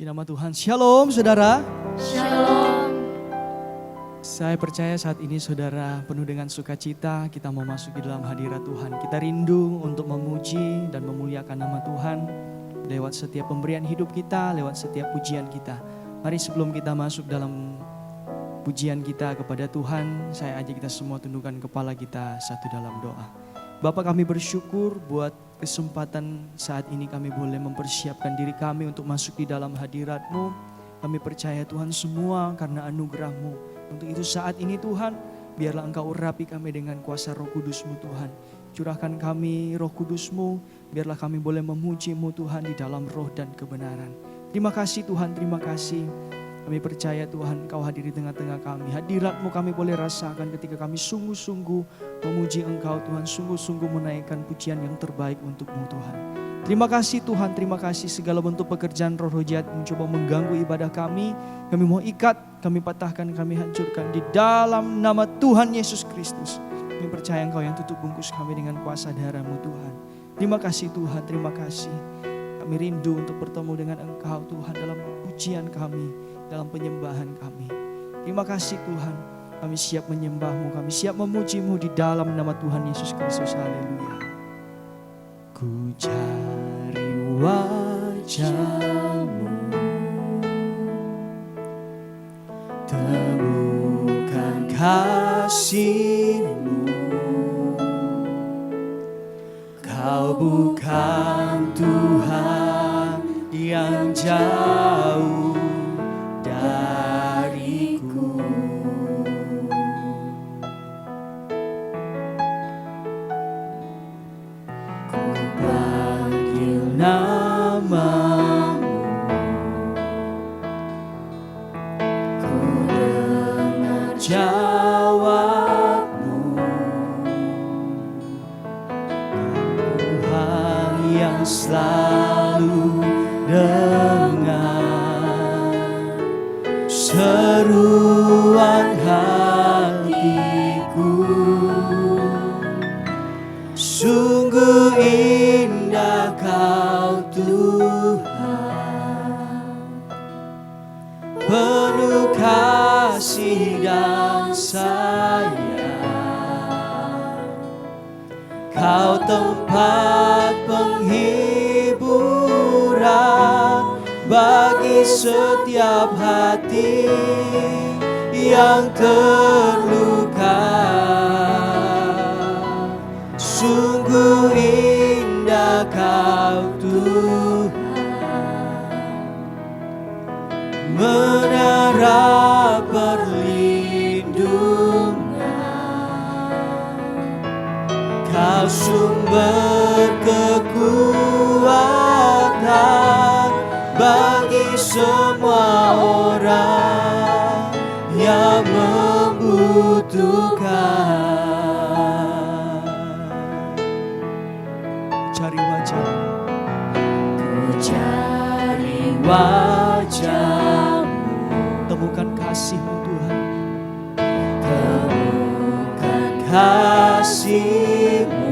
Puji nama Tuhan. Shalom saudara. Shalom. Saya percaya saat ini saudara penuh dengan sukacita. Kita mau masuk di dalam hadirat Tuhan. Kita rindu untuk memuji dan memuliakan nama Tuhan. Lewat setiap pemberian hidup kita, lewat setiap pujian kita. Mari sebelum kita masuk dalam pujian kita kepada Tuhan, saya ajak kita semua tundukkan kepala kita satu dalam doa. Bapa, kami bersyukur buat kesempatan saat ini kami boleh mempersiapkan diri kami untuk masuk di dalam hadirat-Mu. Kami percaya Tuhan semua karena anugerah-Mu. Untuk itu saat ini Tuhan, biarlah Engkau urapi kami dengan kuasa Roh Kudus-Mu Tuhan. Curahkan kami Roh Kudus-Mu, biarlah kami boleh memuji-Mu Tuhan di dalam roh dan kebenaran. Terima kasih Tuhan, terima kasih. Kami percaya Tuhan Engkau hadir di tengah-tengah kami. Hadirat-Mu kami boleh rasakan ketika kami sungguh-sungguh memuji Engkau Tuhan. Sungguh-sungguh menaikkan pujian yang terbaik untuk-Mu Tuhan. Terima kasih Tuhan, terima kasih segala bentuk pekerjaan roh jahat mencoba mengganggu ibadah kami. Kami mau ikat, kami patahkan, kami hancurkan di dalam nama Tuhan Yesus Kristus. Kami percaya Engkau yang tutup bungkus kami dengan kuasa darah-Mu Tuhan. Terima kasih Tuhan, terima kasih. Kami rindu untuk bertemu dengan Engkau Tuhan dalam pujian kami, dalam penyembahan kami. Terima kasih Tuhan, kami siap menyembah-Mu, kami siap memuji-Mu di dalam nama Tuhan Yesus Kristus. Haleluya. Ku cari wajah-Mu, temukan kasih-Mu. Kau bukan Tuhan yang jauh dariku. Ku panggil nama-Mu, ku dengar jawab-Mu. Tuhan yang selalu dengar seruan hatiku. Sungguh indah Kau Tuhan, penuh kasih dan sayang. Kau tempat penghiburan bagi setiap hati yang terluka. Sungguh indah Kau Tuhan, menara perlindungan. Kau sumber kekuatan bagi semua orang yang membutuhkan. Cari wajah-Mu, ku cari wajah-Mu, temukan kasih-Mu Tuhan, temukan kasih-Mu.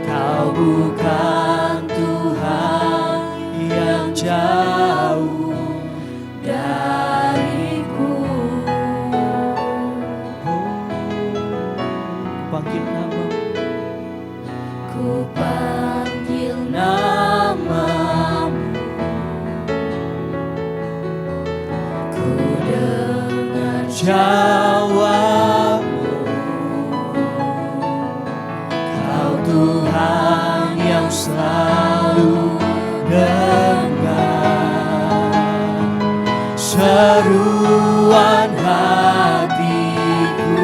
Kau bukan Tuhan yang jauh dariku. Panggil nama-Mu, ku panggil nama-Mu, ku dengar jawab-Mu. Kau Tuhan yang selalu dengar seruan hatiku.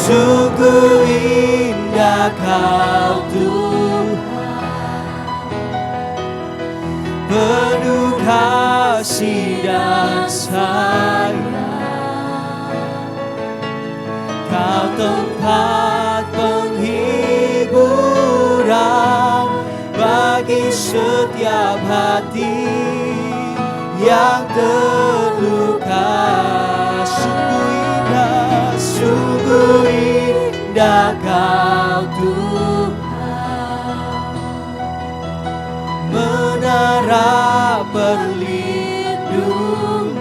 Sungguh indah Kau Tuhan, penuh kasih dan sayang. Kau tempat penghiburan bagi setiap hati yang terluka. Sungguh indah Kau Tuhan, perlindungan,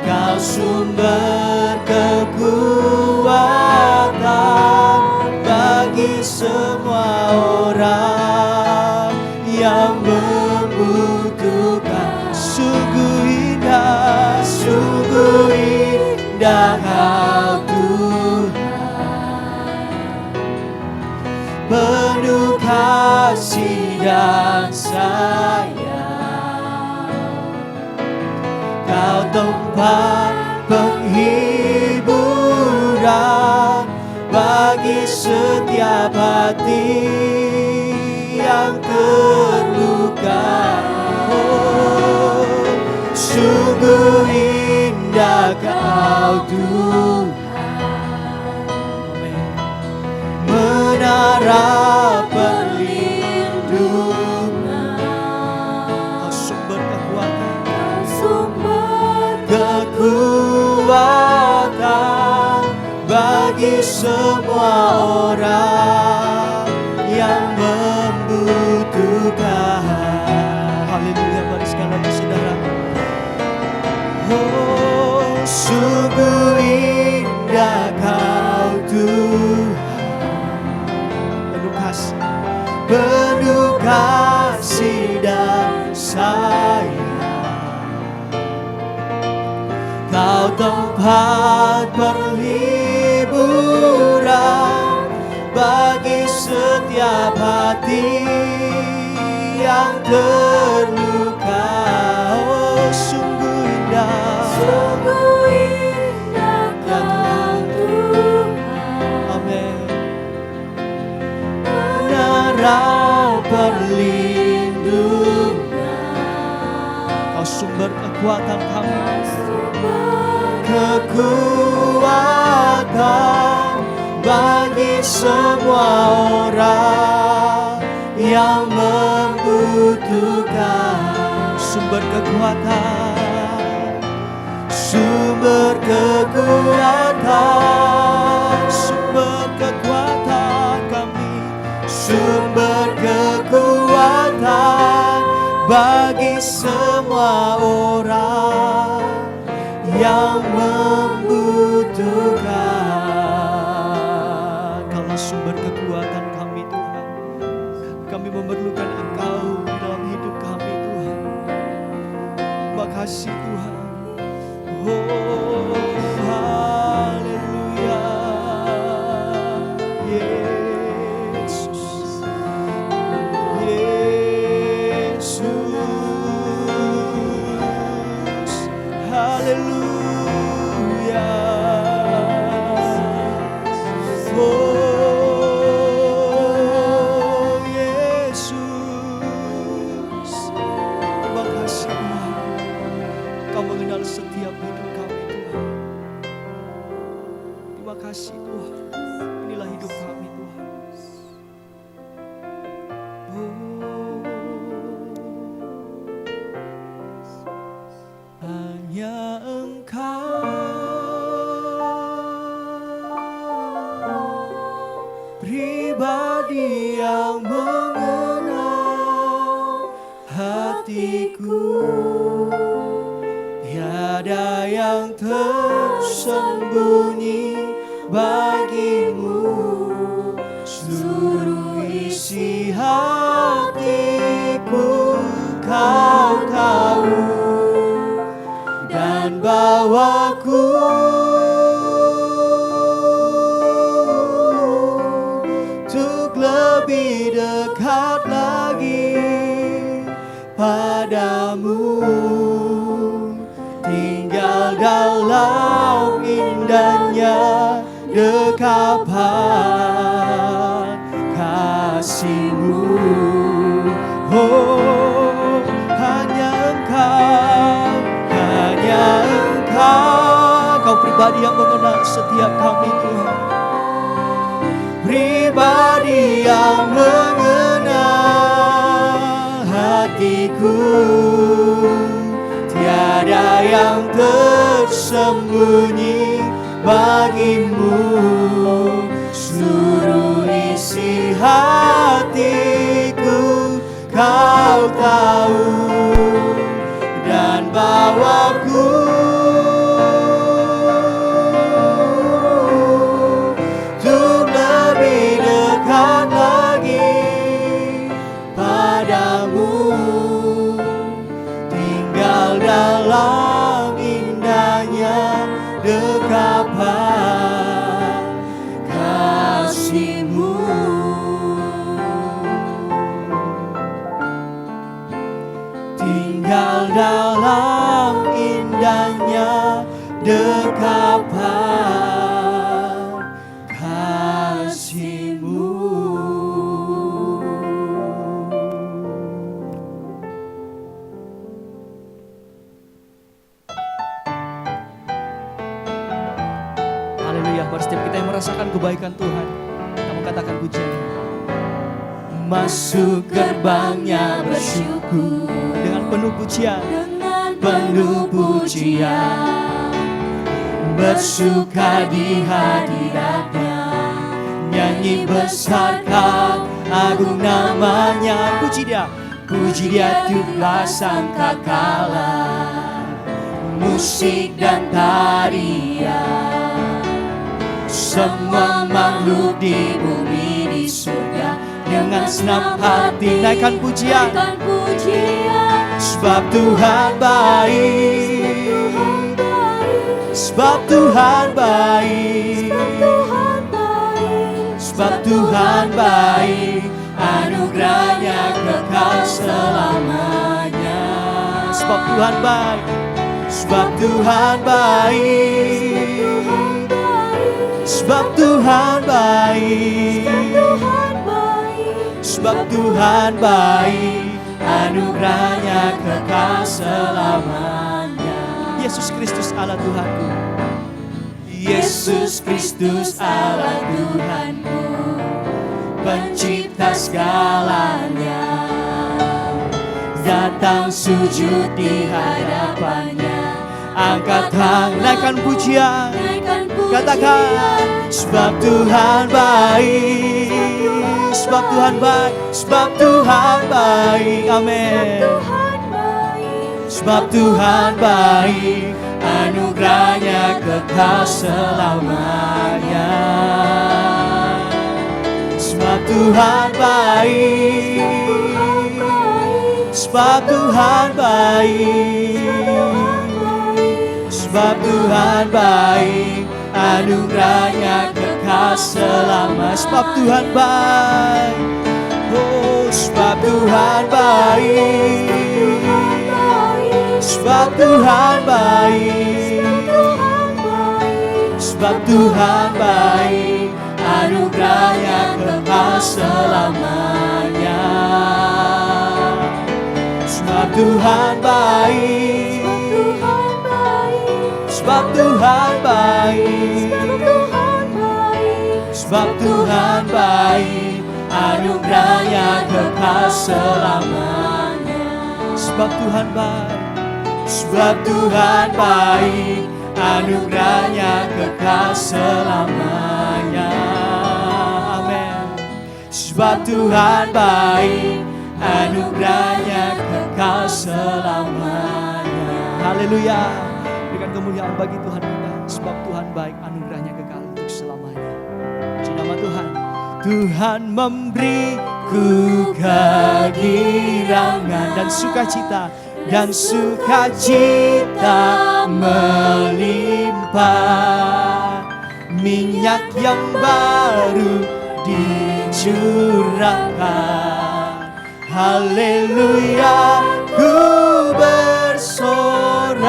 Kau sumber kekuatan bagi semua orang yang membutuhkan. Sungguh indah Kau Tuhan, penuh kasih dan sayang. Kau tempat penghiburan bagi setiap hati yang terluka. Oh, sungguh indah Kau Tuhan, menara perlindungan. Kau sumber kekuatan bagi semua orang yang membutuhkan. Haleluya, mari sekali lagi saudara. Oh, sungguh indah Kau Tuhan, penuh kasih dan sayang. Kau tempat perhiburan bagi setiap hati yang terluka. Oh, sungguh indah Kau Tuhan. Amin. Menara perlindungan, Kau sumber kekuatan kami, kekuatan bagi semua orang yang membutuhkan. Sumber kekuatan, sumber kekuatan, sumber kekuatan kami, sumber kekuatan bagi semua orang yang membutuhkan. Kaulah sumber kekuatan kami Tuhan. Kami memerlukan Engkau di dalam hidup kami Tuhan. Makasih Tuhan. Oh, haleluya. Yesus. Yesus. Haleluya. Oh, Yesus. Terima kasih Tuhan. Kau mengenal setiap hidup kami Tuhan. Terima kasih Tuhan. Inilah hidup kami Tuhan. Hanya Engkau pribadi yang mengenal hatiku. Tiada yang tersembunyi bagimu. Seluruh isi hatiku Kau tahu, dan bawaku untuk lebih dekat lagi padamu. Tinggal dalam indahnya dekapan kasih-Mu. Oh, hanya Engkau, Kau pribadi yang mengenal setiap kami Tuhan. Pribadi yang mengenal hatiku. Tiada yang tersembunyi bagimu. Seluruh isi hatiku Engkau tahu dan bawaku untuk lebih dekat lagi padamu, tinggal dalam indahnya dekapan kasih-Mu. Tinggal dalam indahnya dekapan kasih-Mu. Haleluya. Mari setiap kita yang merasakan kebaikan Tuhan, kamu katakan pujian. Masuk gerbangnya bersyukur dengan penuh pujian, bersuka di hadiratnya, nyanyi besarkan agung namanya. Puji dia Tuhan sangkakala, musik dan tarian, semua makhluk di bumi di surga dengan senang hati naikkan pujian. Sebab Tuhan baik, sebab Tuhan baik, sebab Tuhan baik, anugerahnya kekal selamanya. Sebab Tuhan baik, sebab Tuhan baik, sebab Tuhan baik, sebab Tuhan baik, anugerahnya kekal selamanya. Yesus Kristus Allah Tuhanku, Yesus Kristus Allah Tuhanku, pencipta segalanya, datang sujud di hadapannya, angkat tangan, naikkan pujian, katakan sebab Tuhan baik, sebab Tuhan baik, sebab Tuhan baik, amin. Sebab Tuhan baik, anugerahnya kekal selamanya. Sebab Tuhan baik, sebab Tuhan baik, sebab Tuhan baik, anugerahnya kekal selama. Sebab Tuhan baik, oh sebab Tuhan baik, sebab Tuhan baik, sebab Tuhan baik, anugerahnya kekal selamanya. Sebab Tuhan baik, sebab Tuhan baik, sebab Tuhan baik, anugerahnya kekal selamanya. Sebab Tuhan baik, sebab Tuhan baik, anugerahnya kekal selamanya. Amin. Sebab Tuhan baik, anugerahnya kekal selamanya. Haleluya. Berikan kemuliaan bagi Tuhan kita. Sebab Tuhan baik, anugerahnya kekal untuk selamanya. Puji nama Tuhan. Tuhan memberiku kegirangan dan sukacita, dan sukacita melimpah, minyak yang baru dicurahkan. Haleluya, ku bersorak.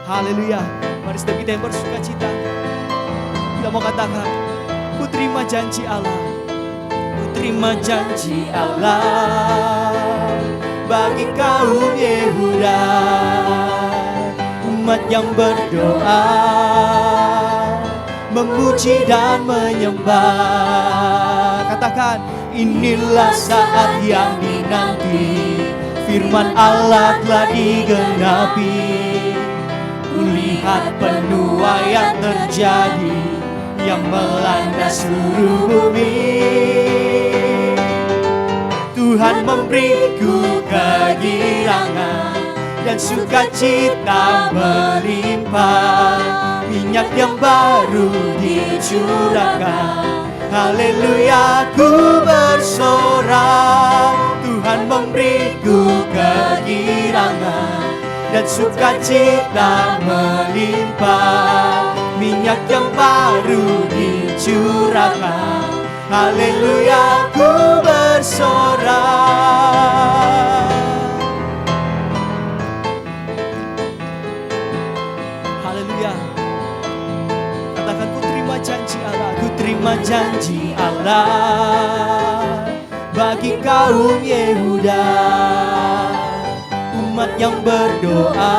Haleluya. Mari setiap kita yang bersukacita, kita mau katakan, ku terima janji Allah, ku terima janji Allah bagi kaum Yehuda, umat yang berdoa, memuji dan menyembah. Katakan, inilah saat yang dinanti, firman Allah telah digenapi. Kulihat penuaian terjadi yang melanda seluruh bumi. Tuhan memberiku kegirangan dan sukacita melimpah. Minyak yang baru dicurahkan, haleluya ku bersorak. Tuhan memberiku kegirangan dan sukacita melimpah. Minyak yang baru dicurahkan, haleluya ku bersorak. Haleluya. Katakan, ku terima janji Allah, ku terima janji Allah bagi kaum Yehuda, umat yang berdoa,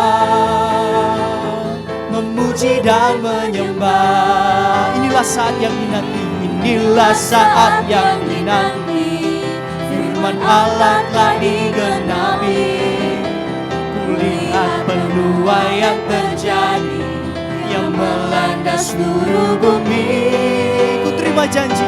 memuji dan menyembah. Inilah saat yang dinanti, inilah saat yang dinanti. Firman Allah telah digenapi. Kulihat penuaian terjadi yang melanda seluruh bumi. Ku terima janji,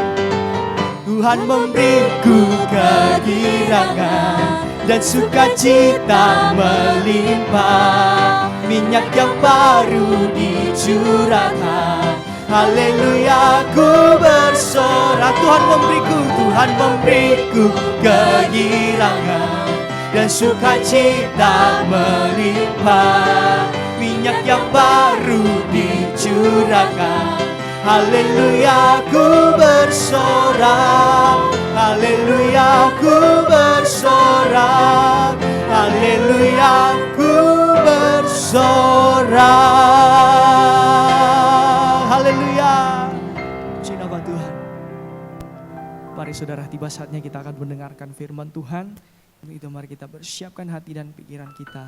Tuhan memberiku kegirangan dan sukacita melimpah. Minyak yang baru dicurahkan, haleluya ku bersorak. Tuhan memberiku kegirangan dan sukacita melimpah. Minyak yang baru dicurahkan, haleluya ku bersorak. Haleluya ku bersorak. Haleluya ku bersorak. Haleluya. Puji nama Tuhan. Mari saudara, tiba saatnya kita akan mendengarkan firman Tuhan. Untuk itu mari kita bersiapkan hati dan pikiran kita,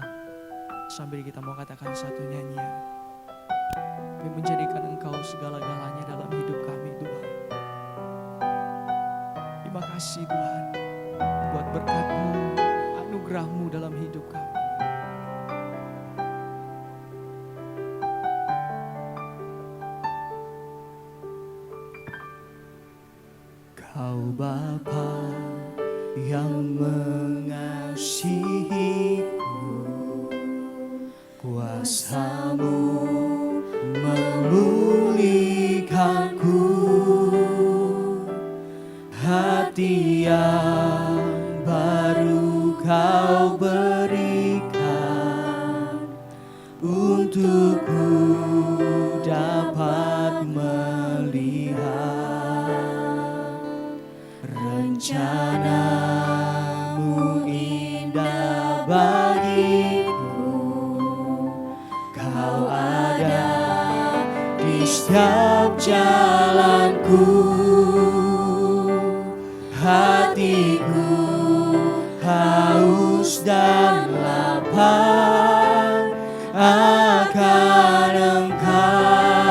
sambil kita mau katakan satu nyanyian. Kami menjadikan Engkau segala-galanya dalam hidup kami, Tuhan. Terima kasih Tuhan buat berkat-Mu, anugerah-Mu dalam hidup kami. Kau Bapa yang mengasihiku, kuasa-Mu memulihkanku. Hati yang baru Kau berikan, untukku dapat melihat rencana-Mu indah bagiku. Kau ada di setiap jalanku. Hatiku haus dan lapar akan Engkau.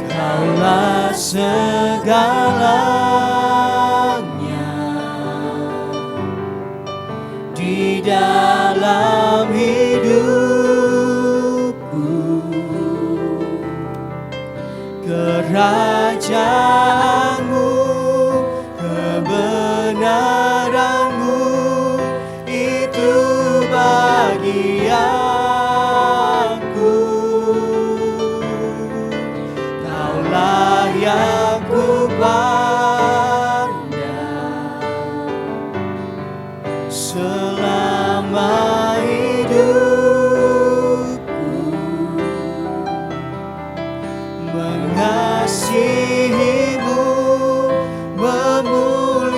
Kaulah segalanya di dalam hidupku. Kerajaan-Mu, kebenaran-Mu, itu bagianku. Kaulah yang ku pandang selama hidupku. Mengasihi-Mu, memuliakan-Mu,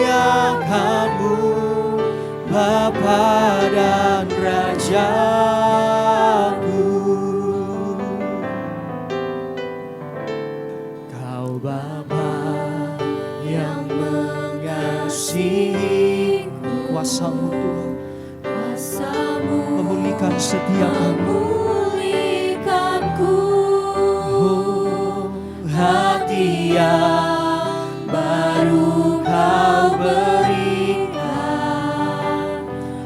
Bapa dan Rajaku. Kau Bapa yang mengasihiku, kuasa-Mu Tuhan, kuasa-Mu memulihkan setiap memulihkanku. Hati yang baru Kau berikan,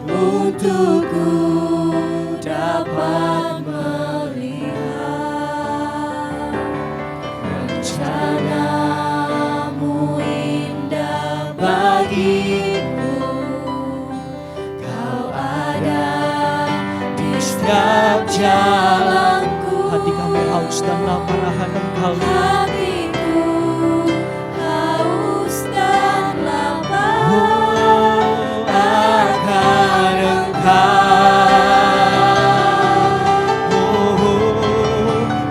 untukku dapat melihat rencana-Mu indah jalanku. Hati kami haus dan lapar akan Engkau. Hatiku haus dan lapar Akan Engkau.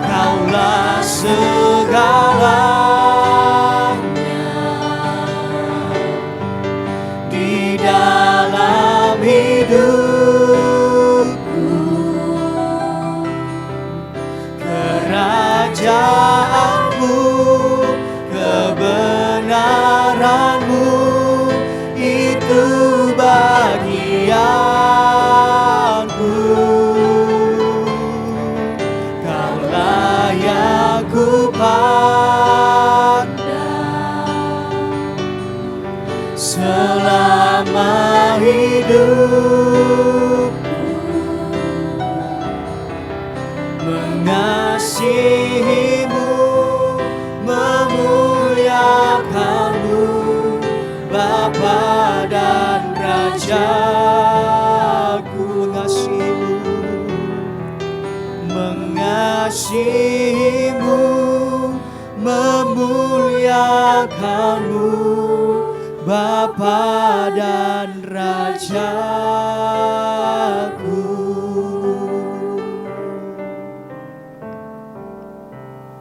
Kaulah segalanya di dalam hidupku. Kerajaanmu, kebenaranmu, itu bagianku. Kaulah yang ku pandang selama hidupku. Mengasihimu, memuliakanmu, Bapa dan Rajaku. Mengasihimu, memuliakanmu, Bapa dan Rajaku.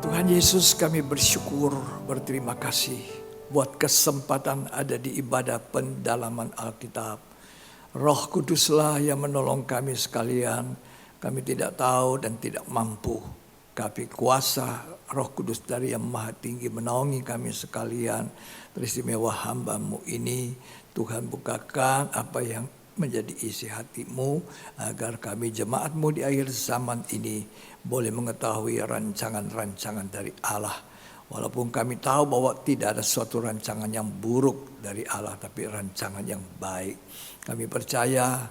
Tuhan Yesus, kami bersyukur, berterima kasih buat kesempatan ada di ibadah pendalaman Alkitab. Roh Kuduslah yang menolong kami sekalian. Kami tidak tahu dan tidak mampu, tapi kuasa Roh Kudus dari Yang Maha Tinggi menaungi kami sekalian. Teristimewa hamba-Mu ini, Tuhan bukakan apa yang menjadi isi hati-Mu, agar kami jemaat-Mu di akhir zaman ini boleh mengetahui rancangan-rancangan dari Allah. Walaupun kami tahu bahwa tidak ada suatu rancangan yang buruk dari Allah, tapi rancangan yang baik. Kami percaya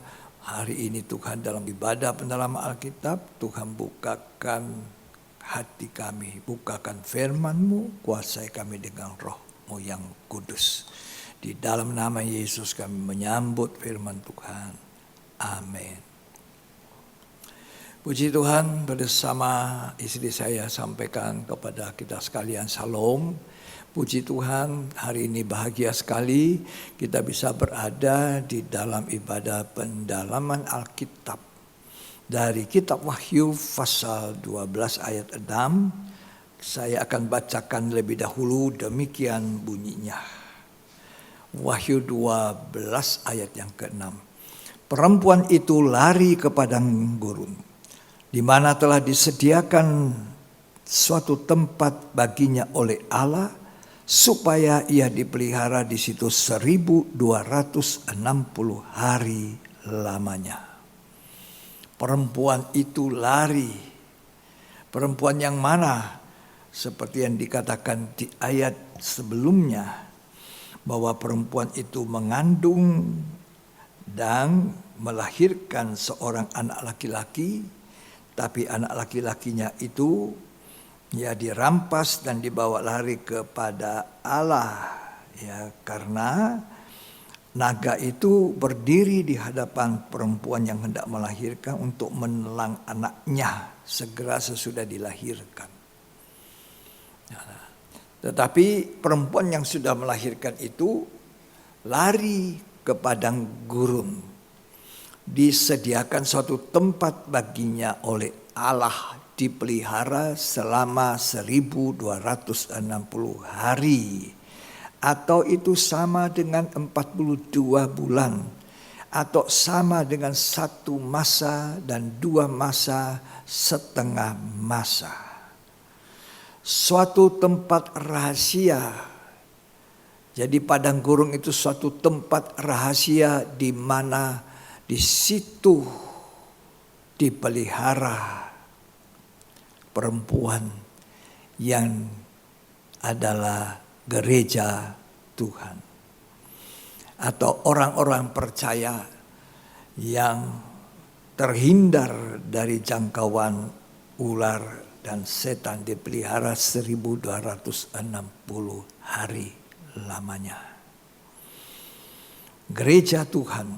hari ini Tuhan dalam ibadah pendalaman Alkitab, Tuhan bukakan hati kami, bukakan firman-Mu, kuasai kami dengan Roh-Mu yang kudus. Di dalam nama Yesus kami menyambut firman Tuhan. Amin. Puji Tuhan, bersama istri saya sampaikan kepada kita sekalian salam. Puji Tuhan, hari ini bahagia sekali kita bisa berada di dalam ibadah pendalaman Alkitab. Dari kitab Wahyu pasal 12 ayat 6, saya akan bacakan lebih dahulu, demikian bunyinya. Wahyu 12 ayat yang ke-6. Perempuan itu lari ke padang gurun, di mana telah disediakan suatu tempat baginya oleh Allah, supaya ia dipelihara di situ 1260 hari lamanya. Perempuan itu lari. Perempuan yang mana? Seperti yang dikatakan di ayat sebelumnya, bahwa perempuan itu mengandung dan melahirkan seorang anak laki-laki, tapi anak laki-lakinya itu ya dirampas dan dibawa lari kepada Allah, ya, karena naga itu berdiri di hadapan perempuan yang hendak melahirkan untuk menelan anaknya segera sesudah dilahirkan. Tetapi perempuan yang sudah melahirkan itu lari ke padang gurun. Disediakan suatu tempat baginya oleh Allah, dipelihara selama 1260 hari. Atau itu sama dengan 42 bulan. Atau sama dengan 1 masa dan 2 masa setengah masa. Suatu tempat rahasia. Jadi padang gurun itu suatu tempat rahasia di mana di situ dipelihara perempuan yang adalah gereja Tuhan, atau orang-orang percaya yang terhindar dari jangkauan ular dan setan, dipelihara 1260 hari lamanya. Gereja Tuhan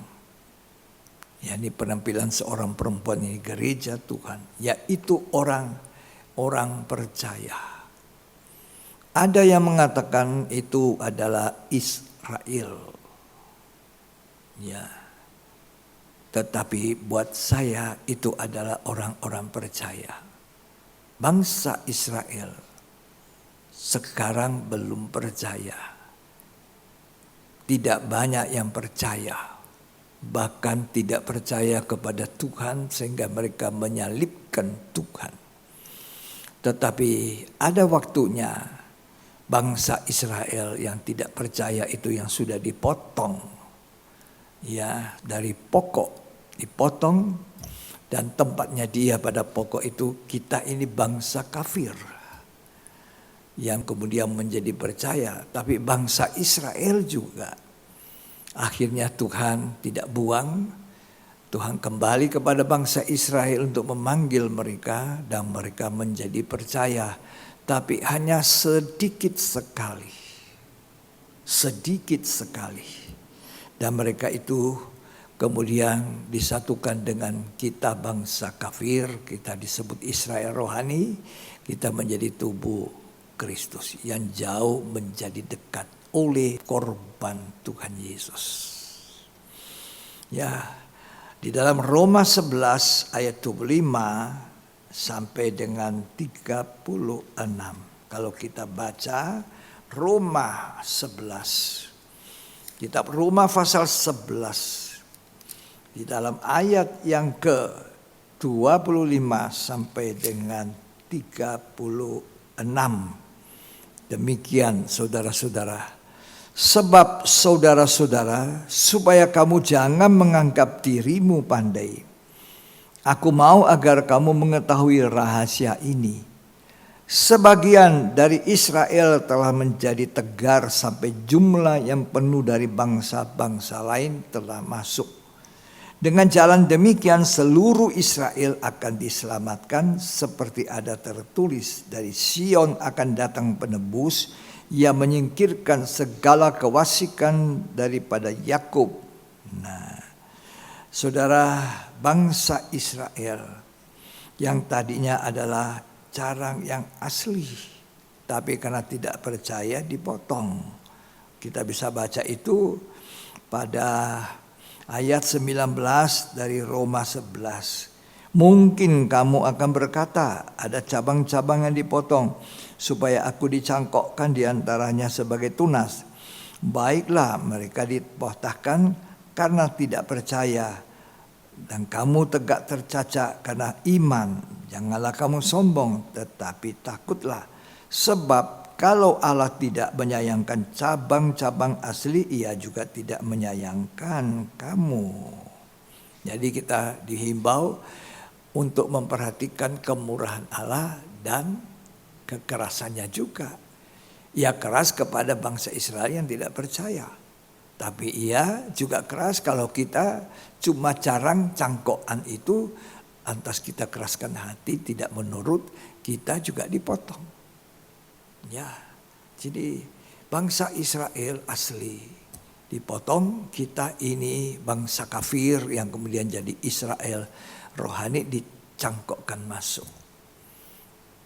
Ya, ini penampilan seorang perempuan ini, gereja Tuhan, yaitu orang percaya. Ada yang mengatakan itu adalah Israel. Ya. Tetapi buat saya itu adalah orang-orang percaya. Bangsa Israel sekarang belum percaya. Tidak banyak yang percaya. Bahkan tidak percaya kepada Tuhan sehingga mereka menyalibkan Tuhan. Tetapi ada waktunya bangsa Israel yang tidak percaya itu yang sudah dipotong. Ya, dari pokok dipotong dan tempatnya dia pada pokok itu. Kita ini bangsa kafir yang kemudian menjadi percaya. Tapi bangsa Israel juga akhirnya Tuhan tidak buang. Tuhan kembali kepada bangsa Israel untuk memanggil mereka dan mereka menjadi percaya. Tapi hanya sedikit sekali. Sedikit sekali. Dan mereka itu kemudian disatukan dengan kita bangsa kafir. Kita disebut Israel rohani. Kita menjadi tubuh Kristus yang jauh menjadi dekat oleh korban Tuhan Yesus. Ya, di dalam Roma 11 ayat 25 sampai dengan 36. Kalau kita baca Roma 11. Kitab Roma pasal 11. Di dalam ayat yang ke-25 sampai dengan 36. Demikian saudara-saudara. Sebab saudara-saudara, supaya kamu jangan menganggap dirimu pandai. Aku mau agar kamu mengetahui rahasia ini. Sebagian dari Israel telah menjadi tegar sampai jumlah yang penuh dari bangsa-bangsa lain telah masuk. Dengan jalan demikian seluruh Israel akan diselamatkan seperti ada tertulis, dari Sion akan datang penebus yang menyingkirkan segala kewasikan daripada Yakub. Nah, saudara, bangsa Israel yang tadinya adalah carang yang asli, tapi karena tidak percaya dipotong. Kita bisa baca itu pada ayat 19 dari Roma 11. Mungkin kamu akan berkata, ada cabang-cabang yang dipotong supaya aku dicangkokkan di antaranya sebagai tunas. Baiklah, mereka dipotahkan karena tidak percaya. Dan kamu tegak tercaca karena iman. Janganlah kamu sombong, tetapi takutlah. Sebab kalau Allah tidak menyayangkan cabang-cabang asli, Ia juga tidak menyayangkan kamu. Jadi kita dihimbau untuk memperhatikan kemurahan Allah dan kekerasannya juga. Ia keras kepada bangsa Israel yang tidak percaya. Tapi ia juga keras kalau kita cuma carang cangkokan itu, lantas kita keraskan hati, tidak menurut, kita juga dipotong. Ya, jadi bangsa Israel asli dipotong, kita ini bangsa kafir yang kemudian jadi Israel rohani dicangkokkan masuk.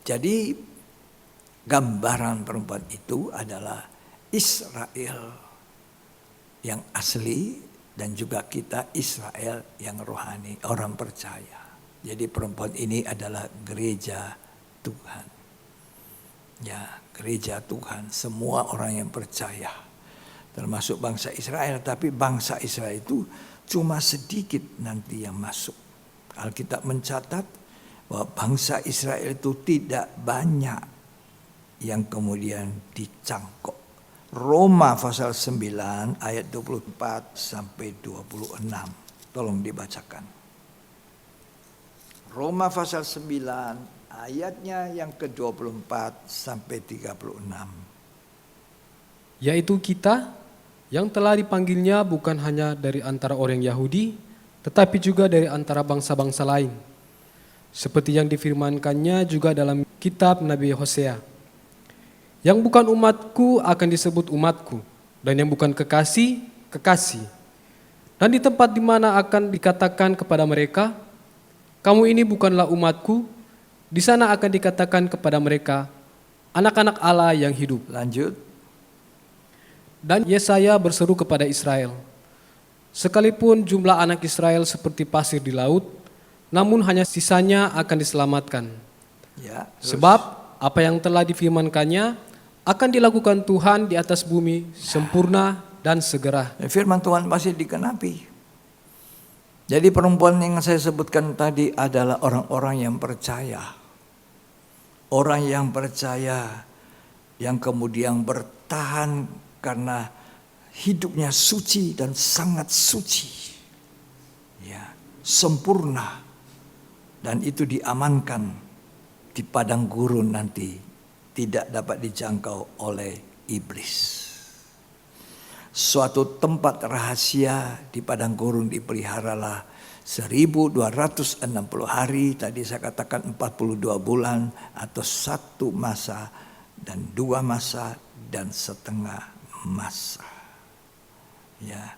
Jadi gambaran perempuan itu adalah Israel yang asli dan juga kita Israel yang rohani, orang percaya. Jadi perempuan ini adalah gereja Tuhan. Ya, gereja Tuhan, semua orang yang percaya. Termasuk bangsa Israel, tapi bangsa Israel itu cuma sedikit nanti yang masuk. Alkitab mencatat bahwa bangsa Israel itu tidak banyak yang kemudian dicangkok. Roma pasal 9 ayat 24 sampai 26. Tolong dibacakan. Roma pasal 9 ayatnya yang ke-24 sampai 36. Yaitu kita yang telah dipanggilnya bukan hanya dari antara orang Yahudi, tetapi juga dari antara bangsa-bangsa lain. Seperti yang difirmankannya juga dalam kitab Nabi Hosea. Yang bukan umatku akan disebut umatku, dan yang bukan kekasih, kekasih. Dan di tempat di mana akan dikatakan kepada mereka, kamu ini bukanlah umatku, di sana akan dikatakan kepada mereka, anak-anak Allah yang hidup. Lanjut. Dan Yesaya berseru kepada Israel, sekalipun jumlah anak Israel seperti pasir di laut, namun hanya sisanya akan diselamatkan. Ya, Sebab apa yang telah difirmankannya akan dilakukan Tuhan di atas bumi sempurna dan segera. firman Tuhan masih digenapi. Jadi perempuan yang saya sebutkan tadi adalah orang-orang yang percaya. Orang yang percaya yang kemudian bertahan karena hidupnya suci dan sangat suci. Ya, sempurna. Dan itu diamankan di padang gurun nanti, tidak dapat dijangkau oleh iblis. Suatu tempat rahasia di padang gurun dipeliharalah 1260 hari, tadi saya katakan 42 bulan atau 1 masa dan 2 masa dan setengah masa. Ya,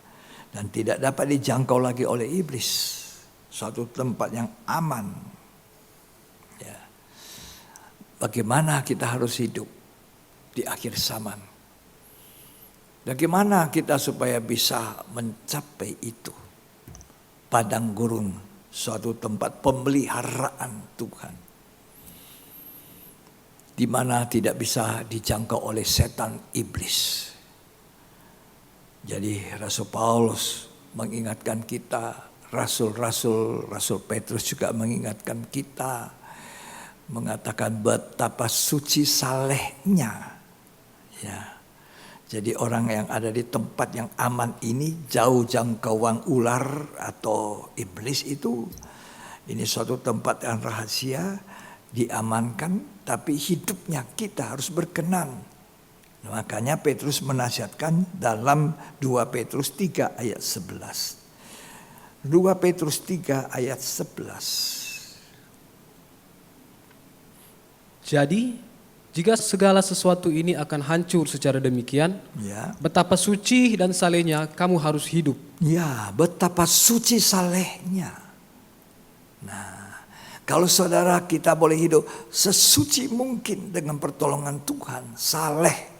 dan tidak dapat dijangkau lagi oleh iblis. Suatu tempat yang aman. Ya. Bagaimana kita harus hidup di akhir zaman? Bagaimana kita supaya bisa mencapai itu? Padang gurun, suatu tempat pemeliharaan Tuhan. Di mana tidak bisa dijangkau oleh setan iblis. Jadi Rasul Paulus mengingatkan kita, Rasul Petrus juga mengingatkan kita, mengatakan betapa suci salehnya. Ya. Jadi orang yang ada di tempat yang aman ini, jauh jangkauan ular atau iblis itu, ini suatu tempat yang rahasia, diamankan, tapi hidupnya kita harus berkenan. Makanya Petrus menasihatkan dalam 2 Petrus 3 ayat 11. 2 Petrus 3 ayat 11. Jadi, jika segala sesuatu ini akan hancur secara demikian, Ya. betapa suci dan salehnya kamu harus hidup. Ya, betapa suci salehnya. Nah, kalau saudara kita boleh hidup sesuci mungkin dengan pertolongan Tuhan, saleh,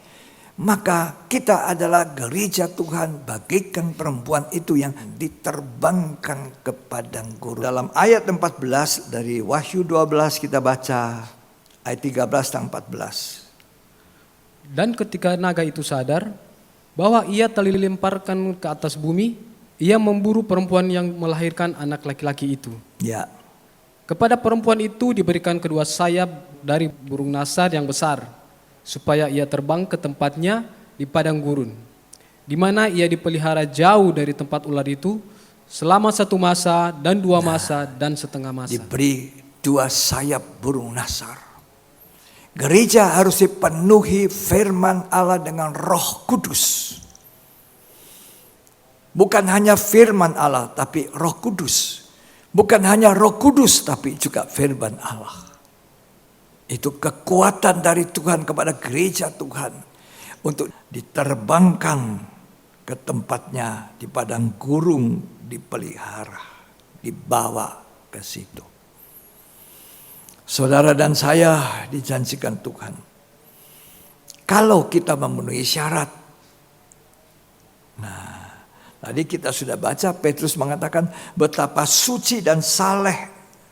maka kita adalah gereja Tuhan, bagaikan perempuan itu yang diterbangkan ke padang gurun. Dalam ayat 14 dari Wahyu 12 kita baca ayat 13 dan 14. Dan ketika naga itu sadar bahwa ia telah dilemparkan ke atas bumi, ia memburu perempuan yang melahirkan anak laki-laki itu. Ya. Kepada perempuan itu diberikan kedua sayap dari burung nasar yang besar, supaya ia terbang ke tempatnya di padang gurun, di mana ia dipelihara jauh dari tempat ular itu selama 1 masa dan 2 masa dan setengah masa. Diberi 2 sayap burung nasar. Gereja harus dipenuhi firman Allah dengan Roh Kudus. Bukan hanya firman Allah, tapi Roh Kudus. Bukan hanya Roh Kudus, tapi juga firman Allah. Itu kekuatan dari Tuhan kepada gereja Tuhan untuk diterbangkan ke tempatnya di padang gurun, dipelihara, dibawa ke situ. Saudara dan saya dijanjikan Tuhan, kalau kita memenuhi syarat. Nah, tadi kita sudah baca Petrus mengatakan betapa suci dan saleh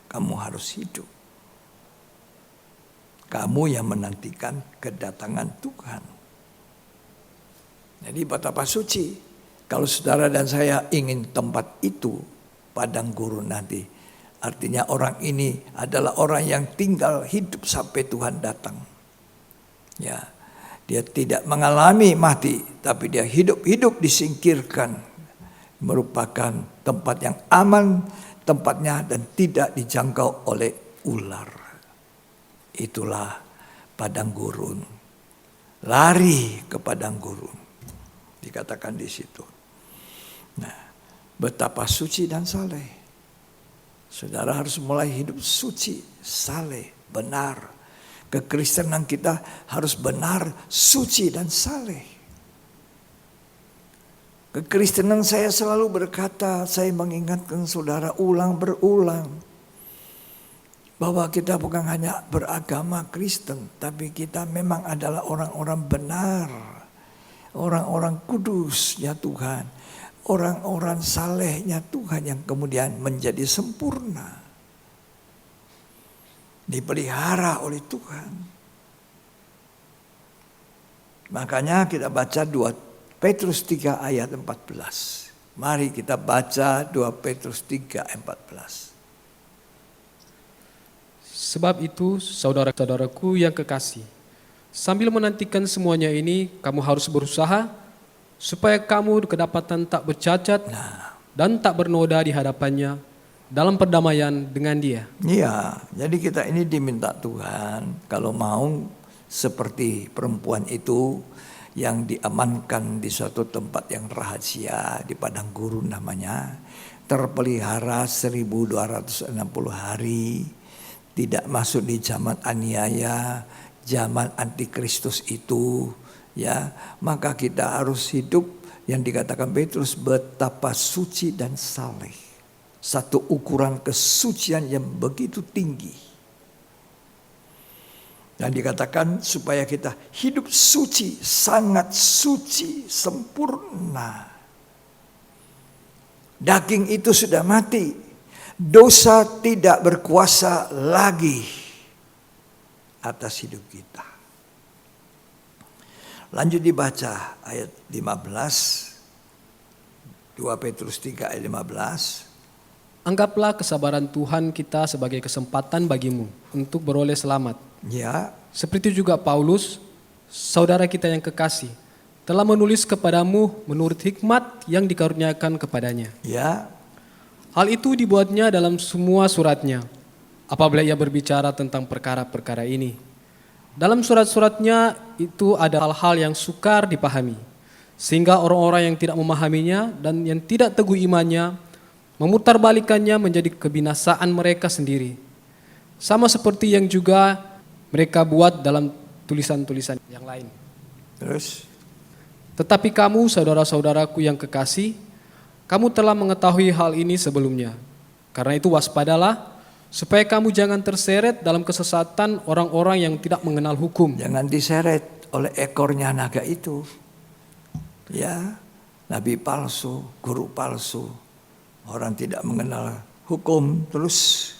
kamu harus hidup. Kamu yang menantikan kedatangan Tuhan. Jadi betapa suci. Kalau saudara dan saya ingin tempat itu, padang gurun nanti. Artinya orang ini adalah orang yang tinggal hidup sampai Tuhan datang. Ya, dia tidak mengalami mati, tapi dia hidup disingkirkan. Merupakan tempat yang aman, tempatnya dan tidak dijangkau oleh ular. Itulah padang gurun. Lari ke padang gurun. Dikatakan di situ. Nah, betapa suci dan saleh. Saudara harus mulai hidup suci, saleh, benar. Kekristenan kita harus benar, suci dan saleh. Kekristenan saya selalu berkata, saya mengingatkan saudara ulang berulang, bahwa kita bukan hanya beragama Kristen, tapi kita memang adalah orang-orang benar, orang-orang kudusnya Tuhan, orang-orang salehnya Tuhan yang kemudian menjadi sempurna, dipelihara oleh Tuhan. Makanya kita baca 2 Petrus 3 ayat 14. Mari kita baca 2 Petrus 3 ayat 14. Sebab itu, saudara-saudaraku yang kekasih, sambil menantikan semuanya ini, kamu harus berusaha supaya kamu kedapatan tak bercacat dan tak bernoda di hadapannya dalam perdamaian dengan Dia. Iya, jadi kita ini diminta Tuhan kalau mau seperti perempuan itu yang diamankan di suatu tempat yang rahasia di padang gurun namanya, terpelihara 1260 hari, tidak masuk di zaman aniaya, zaman antikristus itu, ya, maka kita harus hidup yang dikatakan Petrus betapa suci dan saleh. Satu ukuran kesucian yang begitu tinggi. Dan dikatakan supaya kita hidup suci, sangat suci, sempurna. Daging itu sudah mati. Dosa tidak berkuasa lagi atas hidup kita. Lanjut dibaca ayat 15. 2 Petrus 3 ayat 15. Anggaplah kesabaran Tuhan kita sebagai kesempatan bagimu untuk beroleh selamat. Ya, Seperti juga Paulus, saudara kita yang kekasih, telah menulis kepadamu menurut hikmat yang dikaruniakan kepadanya. ya, Hal itu dibuatnya dalam semua suratnya, apabila ia berbicara tentang perkara-perkara ini. Dalam surat-suratnya itu ada hal-hal yang sukar dipahami, sehingga orang-orang yang tidak memahaminya dan yang tidak teguh imannya memutarbalikannya menjadi kebinasaan mereka sendiri. Sama seperti yang juga mereka buat dalam tulisan-tulisan yang lain. terus. Tetapi kamu, saudara-saudaraku yang kekasih, kamu telah mengetahui hal ini sebelumnya. Karena itu waspadalah, supaya kamu jangan terseret dalam kesesatan orang-orang yang tidak mengenal hukum. Jangan diseret oleh ekornya naga itu. Ya, nabi palsu, guru palsu, orang tidak mengenal hukum, terus.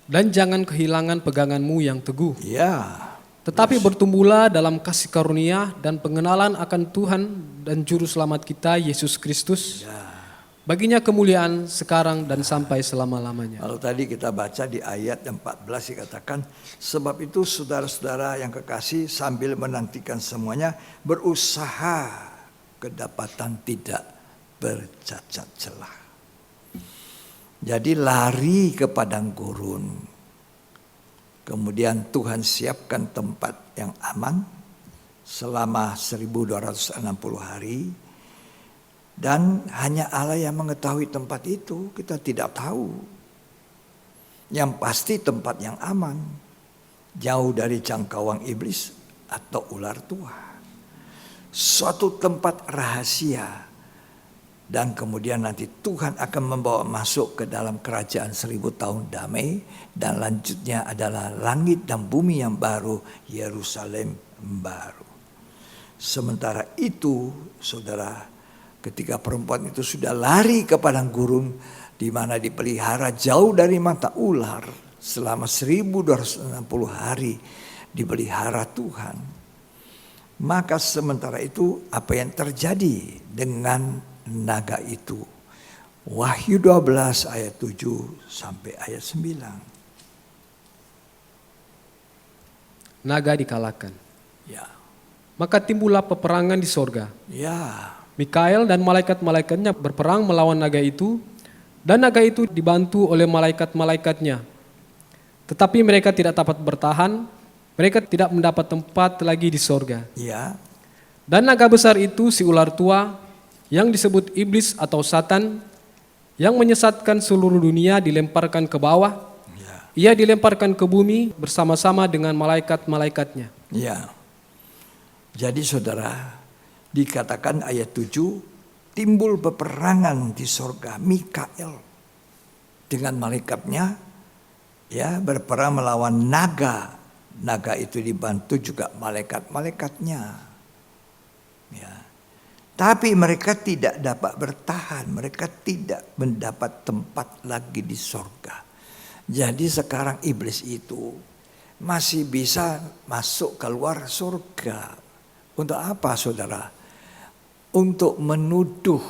Dan jangan kehilangan peganganmu yang teguh. Ya, Tetapi bertumbuhlah dalam kasih karunia dan pengenalan akan Tuhan dan Juru Selamat kita, Yesus Kristus. Baginya kemuliaan sekarang dan sampai selama-lamanya. kalau tadi kita baca di ayat 14 dikatakan, sebab itu saudara-saudara yang kekasih sambil menantikan semuanya, berusaha kedapatan tidak bercacat celah. Jadi lari ke padang gurun. Kemudian Tuhan siapkan tempat yang aman selama 1260 hari. Dan hanya Allah yang mengetahui tempat itu, kita tidak tahu. Yang pasti tempat yang aman, jauh dari jangkauan iblis atau ular tua. Suatu tempat rahasia. Dan kemudian nanti Tuhan akan membawa masuk ke dalam kerajaan 1000 tahun damai. Dan lanjutnya adalah langit dan bumi yang baru, Yerusalem baru. Sementara itu, saudara, ketika perempuan itu sudah lari ke padang gurun, di mana dipelihara jauh dari mata ular selama 1260 hari dipelihara Tuhan. Maka sementara itu apa yang terjadi dengan naga itu? Wahyu 12 ayat 7 sampai ayat 9. Naga dikalahkan. Ya. Maka timbullah peperangan di sorga. Ya. Mikael dan malaikat-malaikatnya berperang melawan naga itu, dan naga itu dibantu oleh malaikat-malaikatnya. Tetapi mereka tidak dapat bertahan, mereka tidak mendapat tempat lagi di sorga. Ya. Dan naga besar itu si ular tua, yang disebut iblis atau Satan, yang menyesatkan seluruh dunia dilemparkan ke bawah. Ya. Ia dilemparkan ke bumi bersama-sama dengan malaikat-malaikatnya. Ya. Jadi saudara, dikatakan ayat 7, timbul peperangan di sorga. Mikael dengan malaikatnya ya berperang melawan naga. Naga itu dibantu juga malaikat-malaikatnya. Ya. Tapi mereka tidak dapat bertahan. Mereka tidak mendapat tempat lagi di sorga. Jadi sekarang iblis itu masih bisa masuk keluar surga. Untuk apa saudara? Untuk menuduh.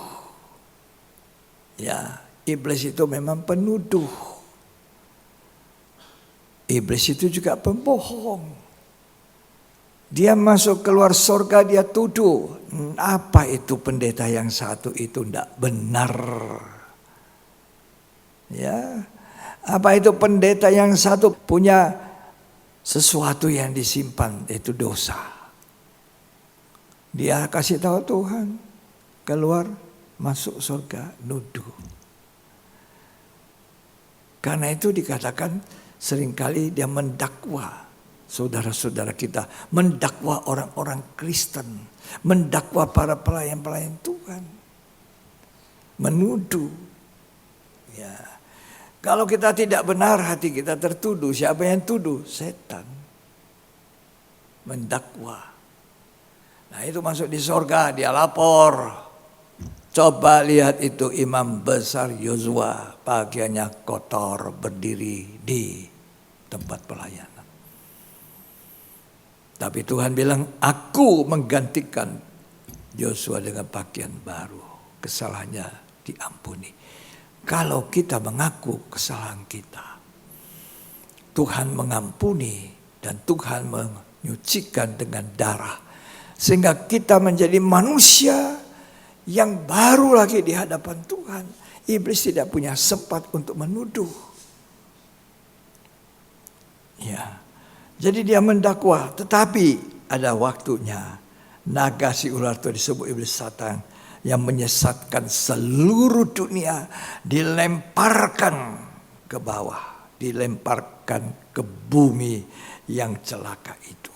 Ya, iblis itu memang penuduh. Iblis itu juga pembohong. Dia masuk keluar surga, dia tuduh. Apa itu pendeta yang satu itu tidak benar. Ya, apa itu pendeta yang satu punya sesuatu yang disimpan, itu dosa. Dia kasih tahu Tuhan, keluar masuk surga, nuduh. Karena itu dikatakan seringkali dia mendakwa saudara-saudara kita, mendakwa orang-orang Kristen, mendakwa para pelayan-pelayan Tuhan, menuduh. Ya. Kalau kita tidak benar, hati kita tertuduh. Siapa yang tuduh? Setan. Mendakwa. Nah itu masuk di sorga, dia lapor. Coba lihat itu imam besar Yosua, pakaiannya kotor, berdiri di tempat pelayanan. Tapi Tuhan bilang, aku menggantikan Yosua dengan pakaian baru. Kesalahannya diampuni. Kalau kita mengaku kesalahan kita, Tuhan mengampuni dan Tuhan menyucikan dengan darah. Sehingga kita menjadi manusia yang baru lagi di hadapan Tuhan. Iblis tidak punya sempat untuk menuduh. Ya, jadi dia mendakwa, tetapi ada waktunya. Naga si ular itu disebut iblis Satan, yang menyesatkan seluruh dunia, dilemparkan ke bawah, dilemparkan ke bumi yang celaka itu.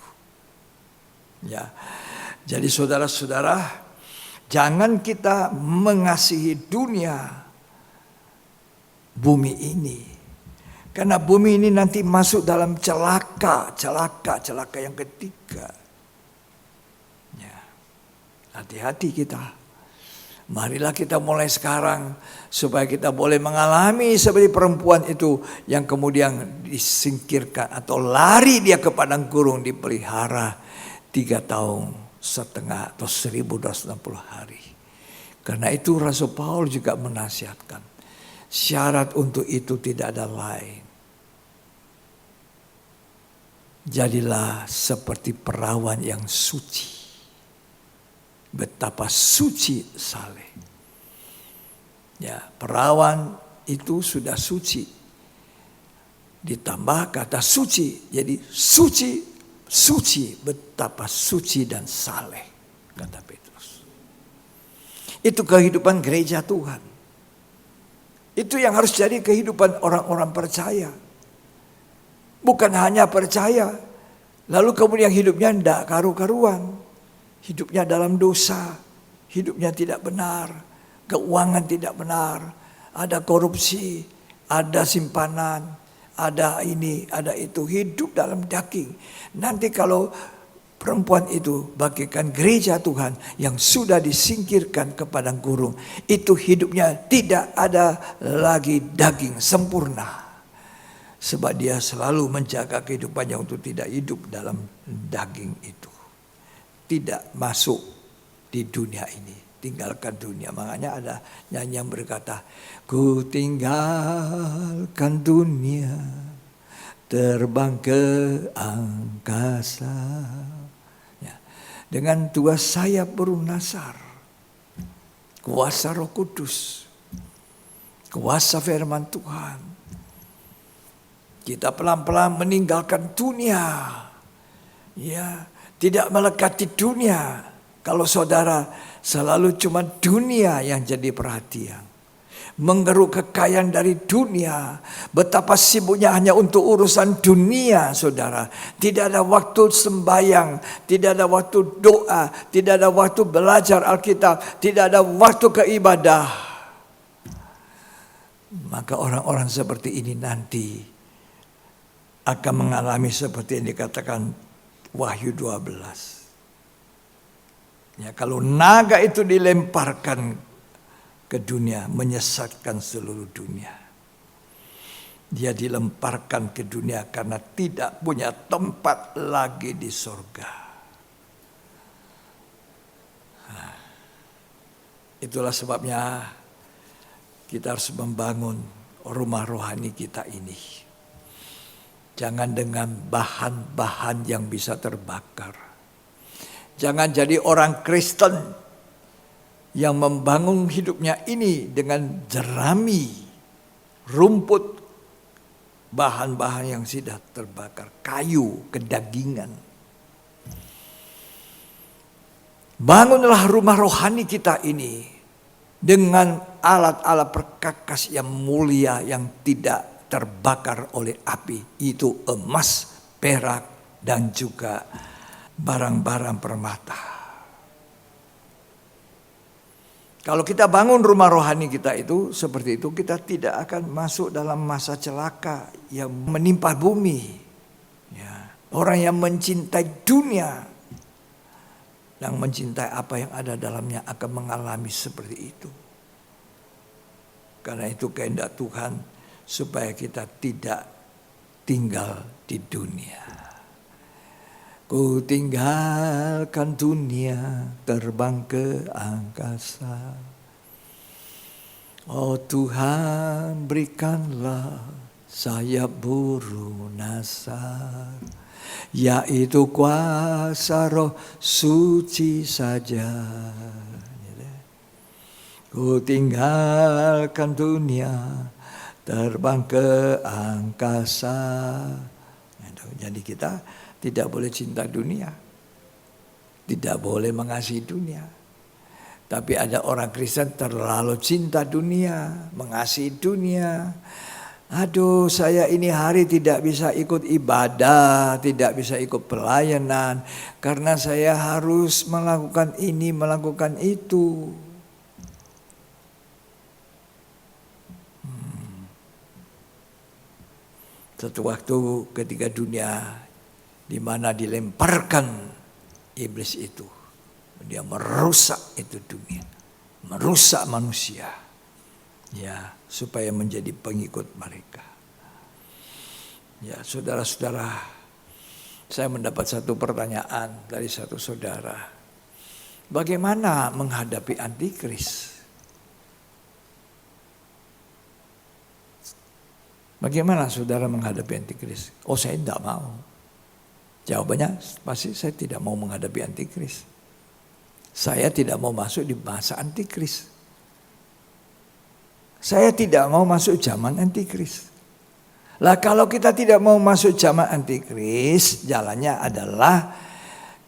Ya, jadi saudara-saudara, jangan kita mengasihi dunia, bumi ini, karena bumi ini nanti masuk dalam celaka yang ketiga. Ya, hati-hati kita. Marilah kita mulai sekarang supaya kita boleh mengalami seperti perempuan itu yang kemudian disingkirkan atau lari dia ke padang gurun, dipelihara 3,5 tahun atau 1260 hari. Karena itu Rasul Paulus juga menasihatkan, syarat untuk itu tidak ada lain. Jadilah seperti perawan yang suci. Betapa suci saleh. Ya, perawan itu sudah suci. Ditambah kata suci, jadi suci, betapa suci dan saleh, kata Petrus. Itu kehidupan gereja Tuhan. Itu yang harus jadi kehidupan orang-orang percaya. Bukan hanya percaya, lalu kemudian hidupnya tidak karu-karuan. Hidupnya dalam dosa, hidupnya tidak benar, keuangan tidak benar, ada korupsi, ada simpanan, ada ini, ada itu, hidup dalam daging. Nanti kalau perempuan itu bagaikan gereja Tuhan yang sudah disingkirkan ke padang gurun, itu hidupnya tidak ada lagi daging sempurna. Sebab dia selalu menjaga kehidupannya untuk tidak hidup dalam daging itu. Tidak masuk di dunia ini, tinggalkan dunia. Makanya ada nyanyi yang berkata, ku tinggalkan dunia, terbang ke angkasa. Ya. Dengan 2 sayap burung nasar, kuasa Roh Kudus, kuasa firman Tuhan, kita pelan-pelan meninggalkan dunia. Ya, tidak melekati dunia. Kalau saudara selalu cuma dunia yang jadi perhatian. Mengeruk kekayaan dari dunia. Betapa sibuknya hanya untuk urusan dunia, saudara. Tidak ada waktu sembahyang, tidak ada waktu doa, tidak ada waktu belajar Alkitab, tidak ada waktu keibadah. Maka orang-orang seperti ini nanti akan mengalami seperti yang dikatakan Wahyu 12. Ya, kalau naga itu dilemparkan ke dunia, menyesatkan seluruh dunia. Dia dilemparkan ke dunia karena tidak punya tempat lagi di surga. Nah, itulah sebabnya kita harus membangun rumah rohani kita ini. Jangan dengan bahan-bahan yang bisa terbakar. Jangan jadi orang Kristen yang membangun hidupnya ini dengan jerami, rumput, bahan-bahan yang sudah terbakar, kayu, kedagingan. Bangunlah rumah rohani kita ini dengan alat-alat perkakas yang mulia yang tidak terbakar oleh api. Itu emas, perak, dan juga barang-barang permata. Kalau kita bangun rumah rohani kita itu seperti itu, kita tidak akan masuk dalam masa celaka yang menimpa bumi. Ya. Orang yang mencintai dunia, yang mencintai apa yang ada dalamnya akan mengalami seperti itu. Karena itu kehendak Tuhan supaya kita tidak tinggal di dunia. Ku tinggalkan dunia, terbang ke angkasa. Oh Tuhan, berikanlah sayap burung nasar, yaitu kuasa Roh Suci saja. Ku tinggalkan dunia, terbang ke angkasa. Jadi kita tidak boleh cinta dunia, tidak boleh mengasihi dunia. Tapi ada orang Kristen terlalu cinta dunia, mengasihi dunia. Aduh, saya ini hari tidak bisa ikut ibadah, tidak bisa ikut pelayanan, karena saya harus melakukan ini, melakukan itu. Suatu waktu ketika dunia di mana dilemparkan iblis itu, dia merusak itu dunia, merusak manusia, ya, supaya menjadi pengikut mereka. Ya, saudara-saudara, saya mendapat satu pertanyaan dari satu saudara. Bagaimana menghadapi antikris? Bagaimana saudara menghadapi antikris? Oh, saya tidak mau. Jawabannya pasti saya tidak mau menghadapi antikris. Saya tidak mau masuk di masa antikris. Saya tidak mau masuk zaman antikris. Lah kalau kita tidak mau masuk zaman antikris, jalannya adalah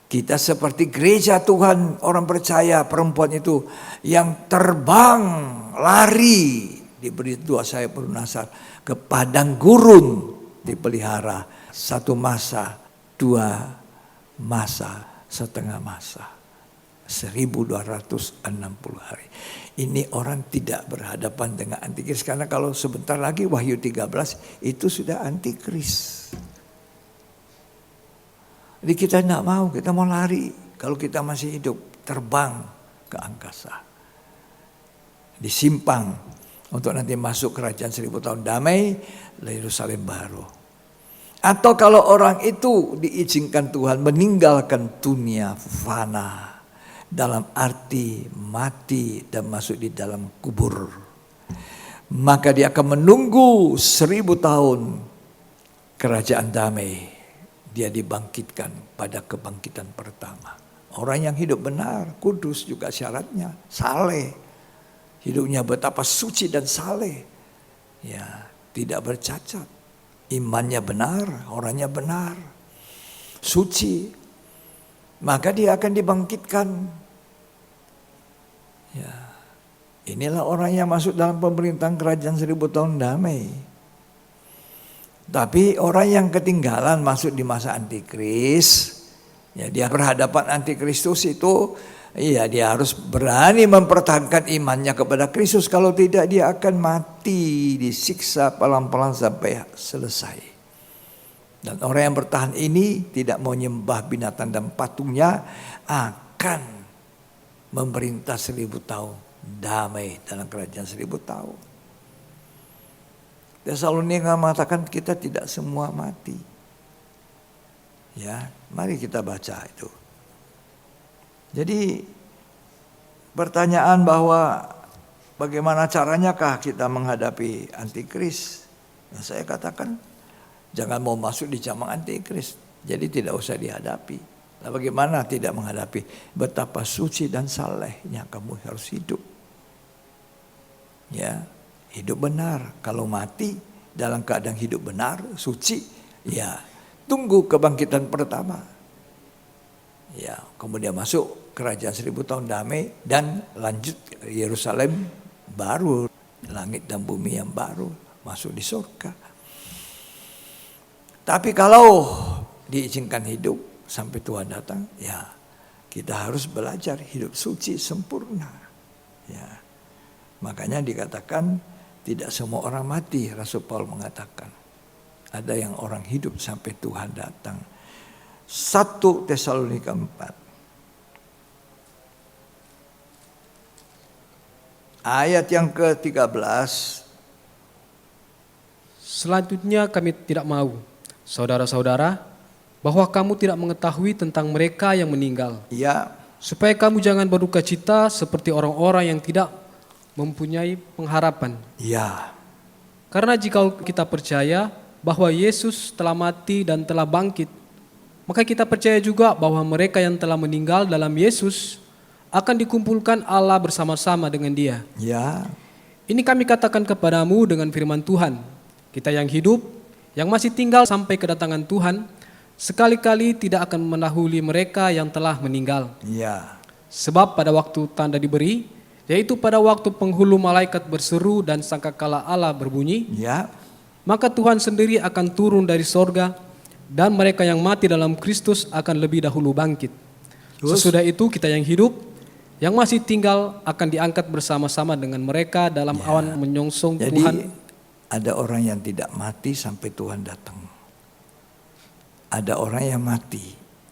kita seperti gereja Tuhan, orang percaya perempuan itu yang terbang, lari, diberi 2 sayap burung nasar, ke padang gurun dipelihara 1 masa, 2 masa, setengah masa, 1260 hari. Ini orang tidak berhadapan dengan antikris, karena kalau sebentar lagi Wahyu 13 itu sudah antikris. Jadi kita tidak mau, kita mau lari. Kalau kita masih hidup, terbang ke angkasa, disimpang untuk nanti masuk kerajaan 1000 tahun damai, Yerusalem baru. Atau kalau orang itu diizinkan Tuhan meninggalkan dunia fana, dalam arti mati dan masuk di dalam kubur, maka dia akan menunggu 1000 tahun kerajaan damai. Dia dibangkitkan pada kebangkitan pertama. Orang yang hidup benar, kudus juga syaratnya, saleh. Hidupnya betapa suci dan saleh. Ya, tidak bercacat. Imannya benar, orangnya benar, suci. Maka dia akan dibangkitkan. Ya. Inilah orang yang masuk dalam pemerintahan kerajaan 1000 tahun damai. Tapi orang yang ketinggalan masuk di masa antikris, ya dia berhadapan antikristus itu, iya dia harus berani mempertahankan imannya kepada Kristus. Kalau tidak dia akan mati, disiksa pelan-pelan sampai selesai. Dan orang yang bertahan ini tidak mau nyembah binatang dan patungnya akan memerintah 1000 tahun damai dalam kerajaan 1000 tahun. Tesalonika mengatakan kita tidak semua mati. Ya, mari kita baca itu. Jadi pertanyaan bahwa bagaimana caranyakah kita menghadapi antikris? Ya, saya katakan jangan mau masuk di zaman antikris. Jadi tidak usah dihadapi. Nah, bagaimana tidak menghadapi? Betapa suci dan salehnya kamu harus hidup. Ya, hidup benar. Kalau mati dalam keadaan hidup benar, suci, ya tunggu kebangkitan pertama. Ya, kemudian masuk kerajaan 1000 tahun damai dan lanjut Yerusalem baru, langit dan bumi yang baru, masuk di surga. Tapi kalau diizinkan hidup sampai Tuhan datang, ya kita harus belajar hidup suci sempurna. Ya, makanya dikatakan tidak semua orang mati, Rasul Paul mengatakan. Ada yang orang hidup sampai Tuhan datang. 1 Tesalonika 4. Ayat yang ke-13. Selanjutnya kami tidak mau, saudara-saudara, bahwa kamu tidak mengetahui tentang mereka yang meninggal. Ya, Supaya kamu jangan berduka cita seperti orang-orang yang tidak mempunyai pengharapan. ya, Karena jika kita percaya bahwa Yesus telah mati dan telah bangkit, maka kita percaya juga bahwa mereka yang telah meninggal dalam Yesus akan dikumpulkan Allah bersama-sama dengan Dia. ya, Ini kami katakan kepadamu dengan firman Tuhan. Kita yang hidup, yang masih tinggal sampai kedatangan Tuhan, sekali-kali tidak akan mendahului mereka yang telah meninggal. ya, Sebab pada waktu tanda diberi, yaitu pada waktu penghulu malaikat berseru dan sangkakala Allah berbunyi, ya, maka Tuhan sendiri akan turun dari sorga dan mereka yang mati dalam Kristus akan lebih dahulu bangkit. Terus? Sesudah itu kita yang hidup, yang masih tinggal akan diangkat bersama-sama dengan mereka dalam awan menyongsong Jadi Tuhan. ada orang yang tidak mati sampai Tuhan datang. Ada orang yang mati,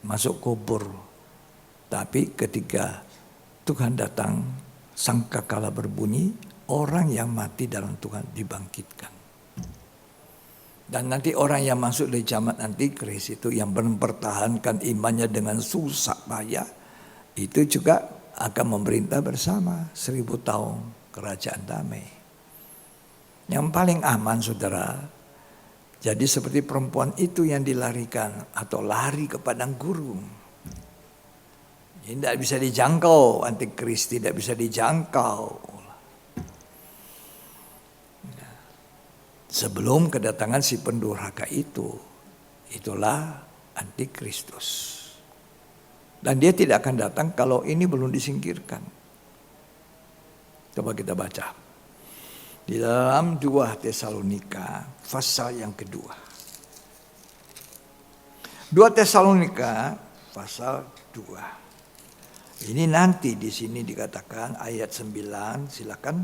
masuk kubur. Tapi ketika Tuhan datang, sangkakala berbunyi, orang yang mati dalam Tuhan dibangkitkan. Dan nanti orang yang masuk dari zaman antikris itu yang mempertahankan imannya dengan susah payah, itu juga akan memerintah bersama 1000 tahun kerajaan damai. Yang paling aman saudara, jadi seperti perempuan itu yang dilarikan atau lari ke padang gurun. Tidak bisa dijangkau, antikris tidak bisa dijangkau. Sebelum kedatangan si pendurhaka itu, itulah antikristus. Dan dia tidak akan datang kalau ini belum disingkirkan. Coba kita baca. Di dalam 2 Tesalonika pasal yang kedua. 2 Tesalonika pasal 2. Ini nanti di sini dikatakan ayat 9, silakan.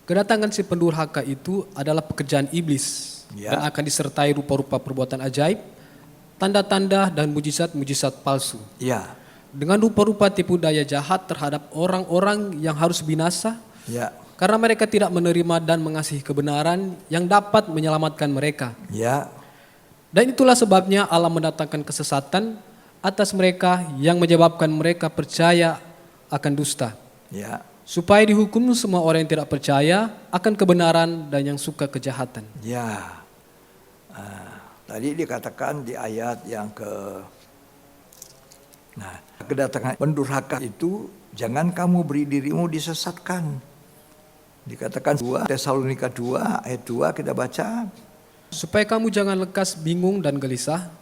Kedatangan si pendurhaka itu adalah pekerjaan iblis dan akan disertai rupa-rupa perbuatan ajaib, tanda-tanda dan mujizat-mujizat palsu. Ya, Dengan rupa-rupa tipu daya jahat terhadap orang-orang yang harus binasa, ya, karena mereka tidak menerima dan mengasihi kebenaran yang dapat menyelamatkan mereka. ya, Dan itulah sebabnya Allah mendatangkan kesesatan atas mereka yang menyebabkan mereka percaya akan dusta. ya, Supaya dihukum semua orang yang tidak percaya akan kebenaran dan yang suka kejahatan. ya. Tadi dikatakan di ayat yang kedatangan pendurhaka itu jangan kamu beri dirimu disesatkan. Dikatakan 2 Tesalonika 2 ayat 2 kita baca. Supaya kamu jangan lekas bingung dan gelisah,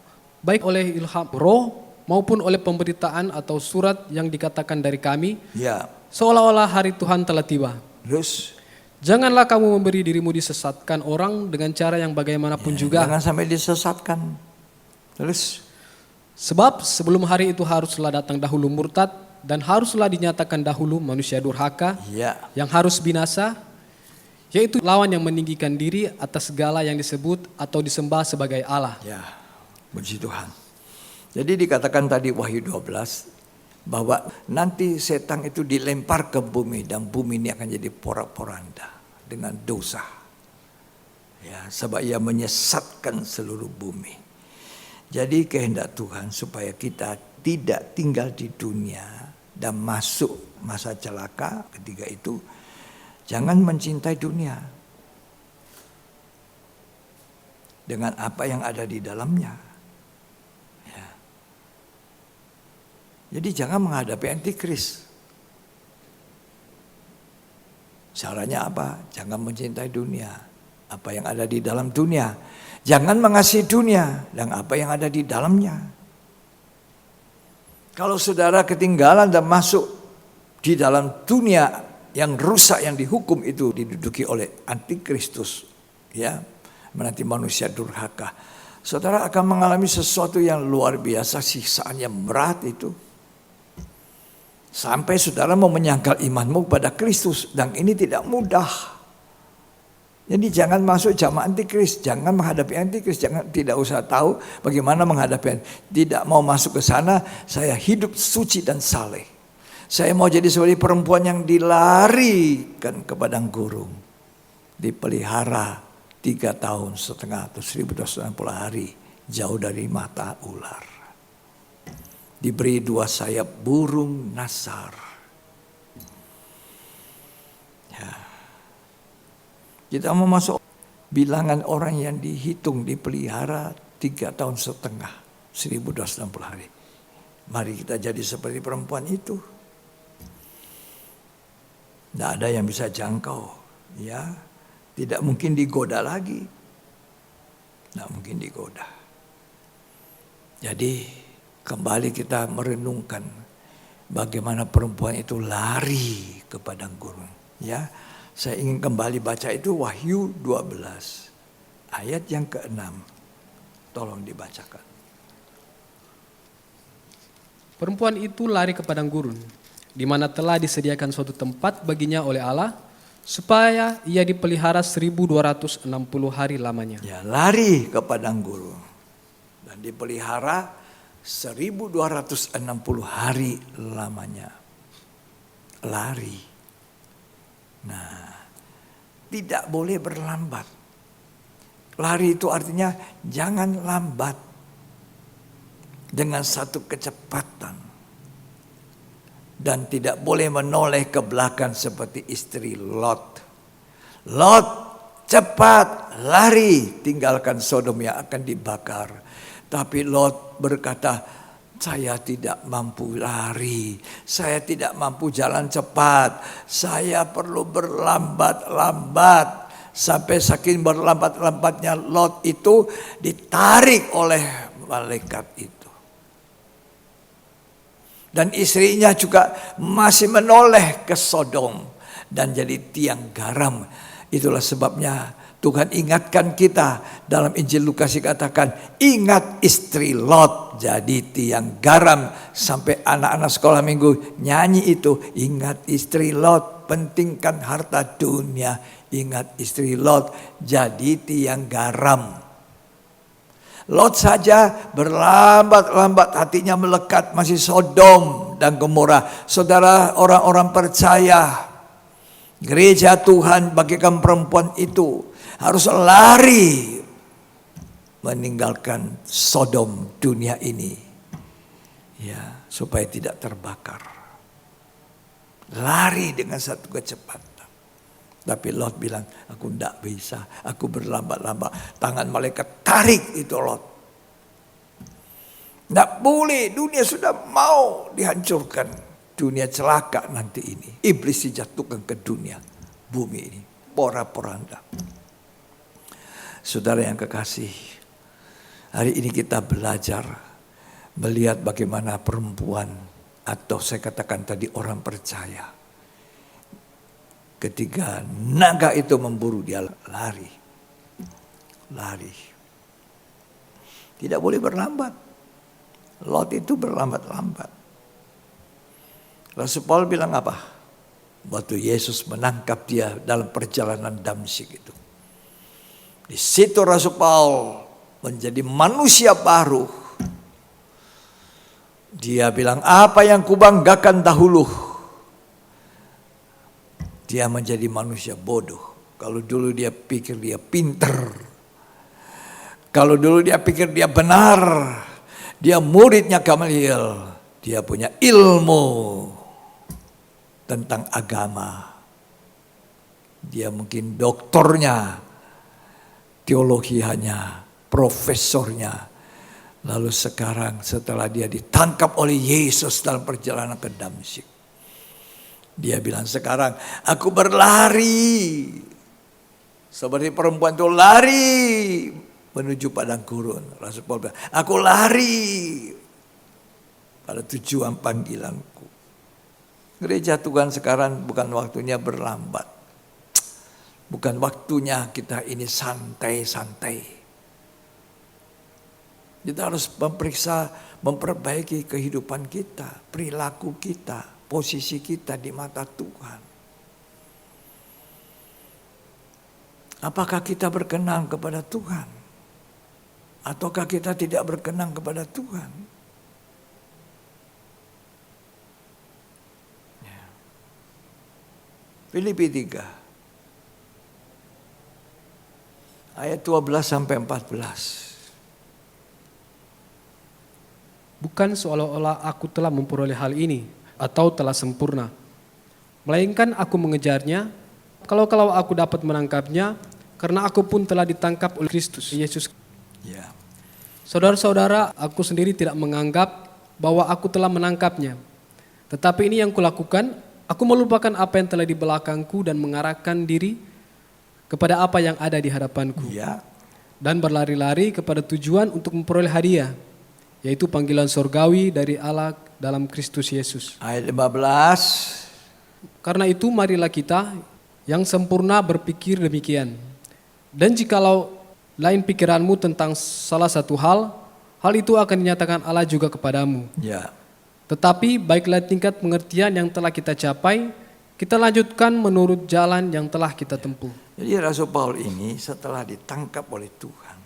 baik oleh ilham roh maupun oleh pemberitaan atau surat yang dikatakan dari kami, Ya, seolah-olah hari Tuhan telah tiba. terus Janganlah kamu memberi dirimu disesatkan orang dengan cara yang bagaimanapun juga. jangan sampai disesatkan. Terus Sebab sebelum hari itu haruslah datang dahulu murtad, dan haruslah dinyatakan dahulu manusia durhaka ya, yang harus binasa, yaitu lawan yang meninggikan diri atas segala yang disebut atau disembah sebagai Allah. ya, puji Tuhan. Jadi dikatakan tadi Wahyu 12 bahwa nanti setan itu dilempar ke bumi dan bumi ini akan jadi porak-poranda dengan dosa. Ya, sebab ia menyesatkan seluruh bumi. Jadi kehendak Tuhan supaya kita tidak tinggal di dunia dan masuk masa celaka ketika itu, jangan mencintai dunia dengan apa yang ada di dalamnya. Ya. Jadi jangan menghadapi antikris. Caranya apa? Jangan mencintai dunia, apa yang ada di dalam dunia. Jangan mengasihi dunia dan apa yang ada di dalamnya. Kalau saudara ketinggalan dan masuk di dalam dunia yang rusak, yang dihukum, itu diduduki oleh antikristus, ya, menanti manusia durhaka, saudara akan mengalami sesuatu yang luar biasa, siksaan yang berat itu. Sampai saudara mau menyangkal imanmu pada Kristus, dan ini tidak mudah. Jadi jangan masuk jamaah antikris, jangan menghadapi antikris, tidak usah tahu bagaimana menghadapi. Tidak mau masuk ke sana, saya hidup suci dan saleh. Saya mau jadi seperti perempuan yang dilarikan ke padang gurun, dipelihara 3 tahun setengah atau 1260 hari jauh dari mata ular. Diberi 2 sayap burung nasar. Ya. Kita mau masuk bilangan orang yang dihitung, dipelihara 3 tahun setengah, 1260 hari. Mari kita jadi seperti perempuan itu. Tidak ada yang bisa jangkau, ya. Tidak mungkin digoda lagi. Tidak mungkin digoda. Jadi kembali kita merenungkan bagaimana perempuan itu lari ke padang gurun. Ya, saya ingin kembali baca itu Wahyu 12 ayat yang ke-6. Tolong dibacakan. Perempuan itu lari ke padang gurun, di mana telah disediakan suatu tempat baginya oleh Allah, supaya ia dipelihara 1260 hari lamanya. Ya, lari ke padang gurun dan dipelihara 1260 hari lamanya. Lari. Nah, tidak boleh berlambat. Lari itu artinya jangan lambat dengan satu kecepatan. Dan tidak boleh menoleh ke belakang seperti istri Lot. Lot, cepat lari, tinggalkan Sodom yang akan dibakar. Tapi Lot berkata, saya tidak mampu lari, saya tidak mampu jalan cepat, saya perlu berlambat-lambat. Sampai saking berlambat-lambatnya Lot itu ditarik oleh malaikat itu. Dan istrinya juga masih menoleh ke Sodom dan jadi tiang garam. Itulah sebabnya Tuhan ingatkan kita dalam Injil Lukas dikatakan, ingat istri Lot jadi tiang garam. Sampai anak-anak sekolah minggu nyanyi itu, ingat istri Lot, pentingkan harta dunia. Ingat istri Lot jadi tiang garam. Lot saja berlambat-lambat hatinya melekat, masih Sodom dan Gomora. Saudara, orang-orang percaya, gereja Tuhan bagikan perempuan itu harus lari meninggalkan Sodom dunia ini, ya, supaya tidak terbakar. Lari dengan satu kecepatan. Tapi Lot bilang, aku tidak bisa, aku berlambat-lambat. Tangan malaikat tarik itu Lot. Tidak boleh, dunia sudah mau dihancurkan. Dunia celaka nanti ini. Iblis dijatuhkan ke dunia, bumi ini. Pora-poranda. Saudara yang kekasih, hari ini kita belajar melihat bagaimana perempuan, atau saya katakan tadi orang percaya, ketika naga itu memburu dia lari. Tidak boleh berlambat. Lot itu berlambat-lambat. Rasul Paul bilang apa? Waktu Yesus menangkap dia dalam perjalanan Damsyik itu. Di situ Rasul Paul menjadi manusia baru. Dia bilang, apa yang kubanggakan dahulu, dia menjadi manusia bodoh. Kalau dulu dia pikir dia pinter, kalau dulu dia pikir dia benar, dia muridnya Gamaliel, dia punya ilmu tentang agama. Dia mungkin doktornya, teologianya, profesornya. Lalu sekarang setelah dia ditangkap oleh Yesus dalam perjalanan ke Damsyik, dia bilang, sekarang aku berlari seperti perempuan itu lari menuju padang gurun. Rasul Paul bilang, aku lari pada tujuan panggilanku. Gereja Tuhan sekarang bukan waktunya berlambat. Bukan waktunya kita ini santai-santai. Kita harus memeriksa, memperbaiki kehidupan kita, perilaku kita, posisi kita di mata Tuhan. Apakah kita berkenan kepada Tuhan? Ataukah kita tidak berkenan kepada Tuhan? Filipi 3 ayat 12 sampai 14. Bukan seolah-olah aku telah memperoleh hal ini atau telah sempurna, melainkan aku mengejarnya kalau aku dapat menangkapnya, karena aku pun telah ditangkap oleh Kristus Yesus. Ya. Saudara-saudara, aku sendiri tidak menganggap bahwa aku telah menangkapnya. Tetapi ini yang kulakukan, aku melupakan apa yang telah di belakangku dan mengarahkan diri kepada apa yang ada di hadapanku. Ya. Dan berlari-lari kepada tujuan untuk memperoleh hadiah, yaitu panggilan surgawi dari Allah dalam Kristus Yesus. Ayat 15. Karena itu marilah kita yang sempurna berpikir demikian. Dan jikalau lain pikiranmu tentang salah satu hal itu akan dinyatakan Allah juga kepadamu. Ya. Tetapi baiklah tingkat pengertian yang telah kita capai, kita lanjutkan menurut jalan yang telah kita tempuh. Jadi Rasul Paul ini setelah ditangkap oleh Tuhan,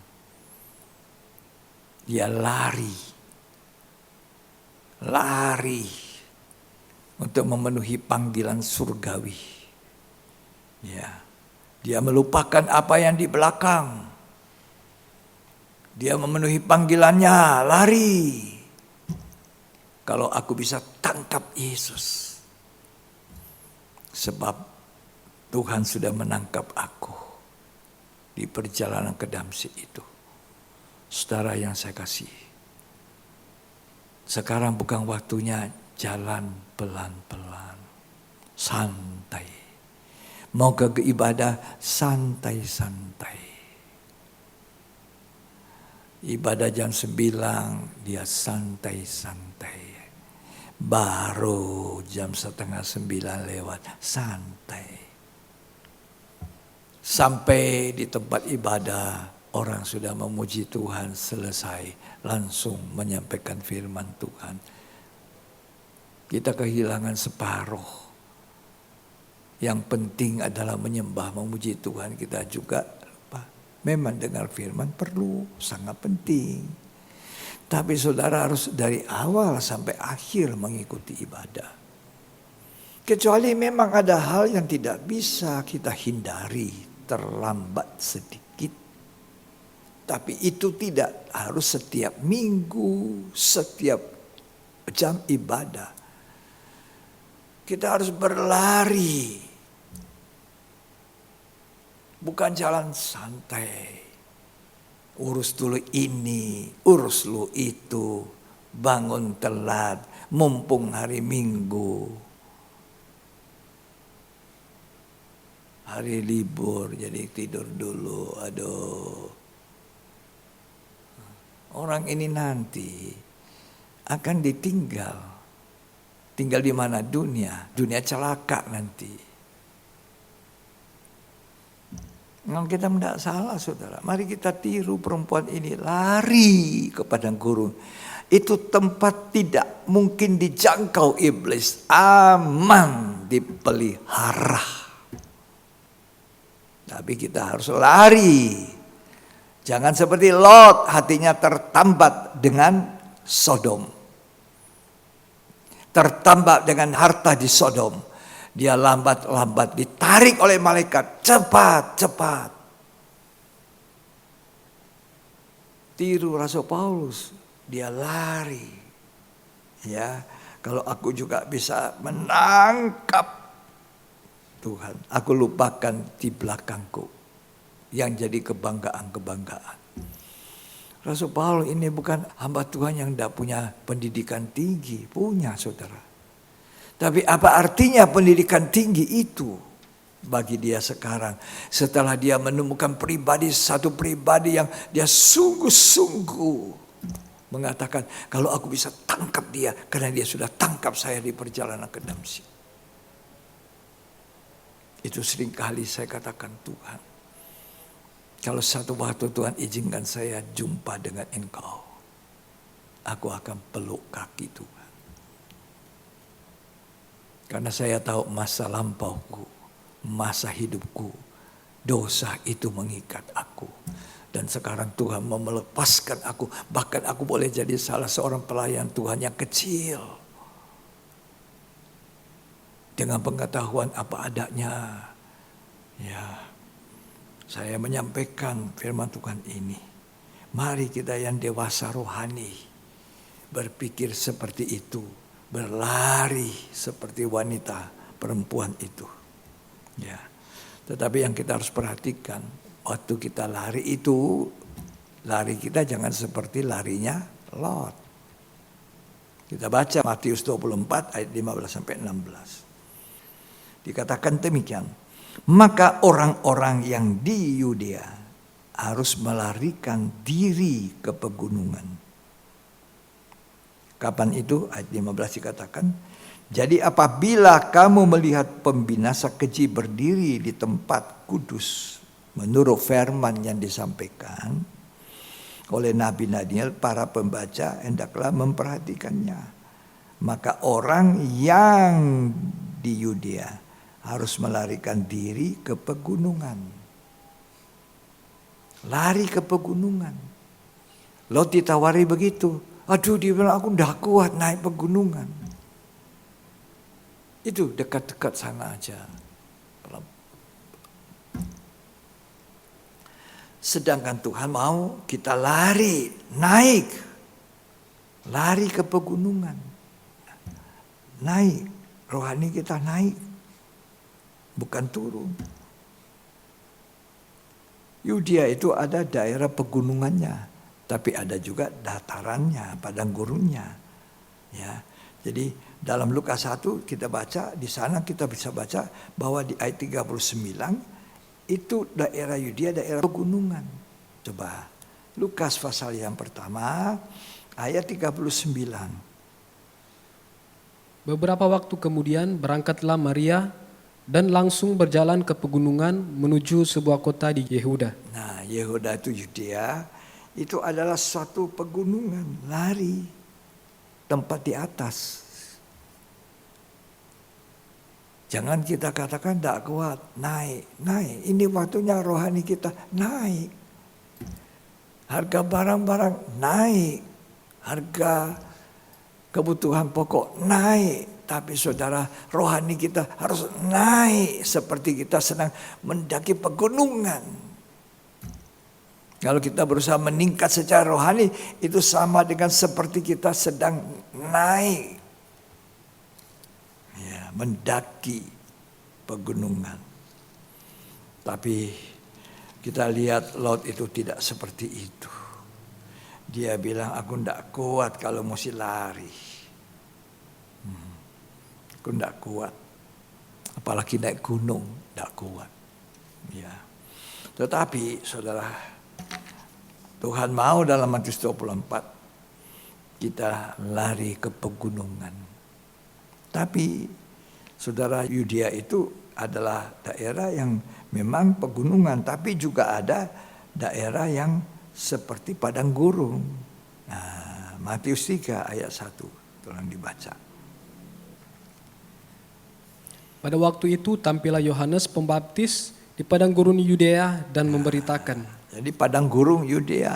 dia lari untuk memenuhi panggilan surgawi. Ya, dia melupakan apa yang di belakang. Dia memenuhi panggilannya, lari. Kalau aku bisa tangkap Yesus, sebab Tuhan sudah menangkap aku di perjalanan ke Damsyik itu. Saudara yang saya kasihi, sekarang bukan waktunya jalan pelan-pelan, santai. Mau ke ibadah, santai-santai. Ibadah jam 9, dia santai-santai. Baru jam 8:30 lewat, santai. Sampai di tempat ibadah, orang sudah memuji Tuhan, selesai, langsung menyampaikan firman Tuhan. Kita kehilangan separuh. Yang penting adalah menyembah, memuji Tuhan. Kita juga lupa. Memang dengar firman perlu, sangat penting. Tapi saudara harus dari awal sampai akhir mengikuti ibadah. Kecuali memang ada hal yang tidak bisa kita hindari, terlambat sedikit. Tapi itu tidak harus setiap minggu, setiap jam ibadah. Kita harus berlari. Bukan jalan santai. Urus dulu ini, urus lu itu. Bangun telat, mumpung hari Minggu. Hari libur jadi tidur dulu, aduh. Orang ini nanti akan ditinggal. Tinggal di mana? Dunia. Dunia celaka nanti. Memang kita tidak salah, saudara. Mari kita tiru perempuan ini, lari ke padang gurun. Itu tempat tidak mungkin dijangkau iblis, aman, dipelihara. Tapi kita harus lari. Jangan seperti Lot, hatinya tertambat dengan Sodom. Tertambat dengan harta di Sodom. Dia lambat-lambat ditarik oleh malaikat. Cepat. Tiru Rasul Paulus. Dia lari. Ya, kalau aku juga bisa menangkap Tuhan. Aku lupakan di belakangku. Yang jadi kebanggaan-kebanggaan. Rasul Paulus ini bukan hamba Tuhan yang tidak punya pendidikan tinggi. Punya, saudara. Tapi apa artinya pendidikan tinggi itu bagi dia sekarang? Setelah dia menemukan satu pribadi yang dia sungguh-sungguh mengatakan, kalau aku bisa tangkap dia, karena dia sudah tangkap saya di perjalanan ke Damsyik. Itu seringkali saya katakan, Tuhan, kalau satu waktu Tuhan izinkan saya jumpa dengan Engkau, aku akan peluk kaki Tuhan. Karena saya tahu masa lampauku, masa hidupku, dosa itu mengikat aku. Dan sekarang Tuhan mau melepaskan aku. Bahkan aku boleh jadi salah seorang pelayan Tuhan yang kecil. Dengan pengetahuan apa adanya. Ya, saya menyampaikan firman Tuhan ini. Mari kita yang dewasa rohani berpikir seperti itu. Berlari seperti wanita perempuan itu. Ya. Tetapi yang kita harus perhatikan, waktu kita lari itu, lari kita jangan seperti larinya Lot. Kita baca Matius 24 ayat 15 sampai 16. Dikatakan demikian, maka orang-orang yang di Yudea harus melarikan diri ke pegunungan. Kapan itu? Ayat 15 dikatakan, jadi apabila kamu melihat pembinasa keji berdiri di tempat kudus, menurut firman yang disampaikan oleh Nabi Daniel, para pembaca hendaklah memperhatikannya. Maka orang yang di Yudea harus melarikan diri ke pegunungan. Lari ke pegunungan. Lot ditawari begitu. Aduh, dia bilang aku udah kuat naik pegunungan. Itu dekat-dekat sana aja. Sedangkan Tuhan mau kita lari, naik. Lari ke pegunungan. Naik. Rohani kita naik. Bukan turun. Yudea itu ada daerah pegunungannya. Tapi ada juga datarannya, padang gurunnya. Ya. Jadi dalam Lukas 1 kita baca, di sana kita bisa baca bahwa di ayat 39 itu daerah Yudea, daerah pegunungan. Coba Lukas pasal yang pertama ayat 39. Beberapa waktu kemudian berangkatlah Maria dan langsung berjalan ke pegunungan menuju sebuah kota di Yehuda. Nah, Yehuda itu Yudea. Itu adalah suatu pegunungan, lari, tempat di atas. Jangan kita katakan tidak kuat, naik. Ini waktunya rohani kita naik. Harga barang-barang naik, harga kebutuhan pokok naik. Tapi saudara, rohani kita harus naik seperti kita sedang mendaki pegunungan. Kalau kita berusaha meningkat secara rohani, itu sama dengan seperti kita sedang naik. Ya, mendaki pegunungan. Tapi kita lihat Lot itu tidak seperti itu. Dia bilang, aku tidak kuat kalau mesti lari. Aku tidak kuat. Apalagi naik gunung, tidak kuat. Ya. Tetapi saudara, Tuhan mau dalam Matius 24 kita lari ke pegunungan. Tapi saudara, Yudea itu adalah daerah yang memang pegunungan, tapi juga ada daerah yang seperti padang gurun. Nah, Matius 3 ayat 1 tolong dibaca. Pada waktu itu tampillah Yohanes Pembaptis di padang gurun Yudea dan memberitakan. Jadi padang gurun Yudea,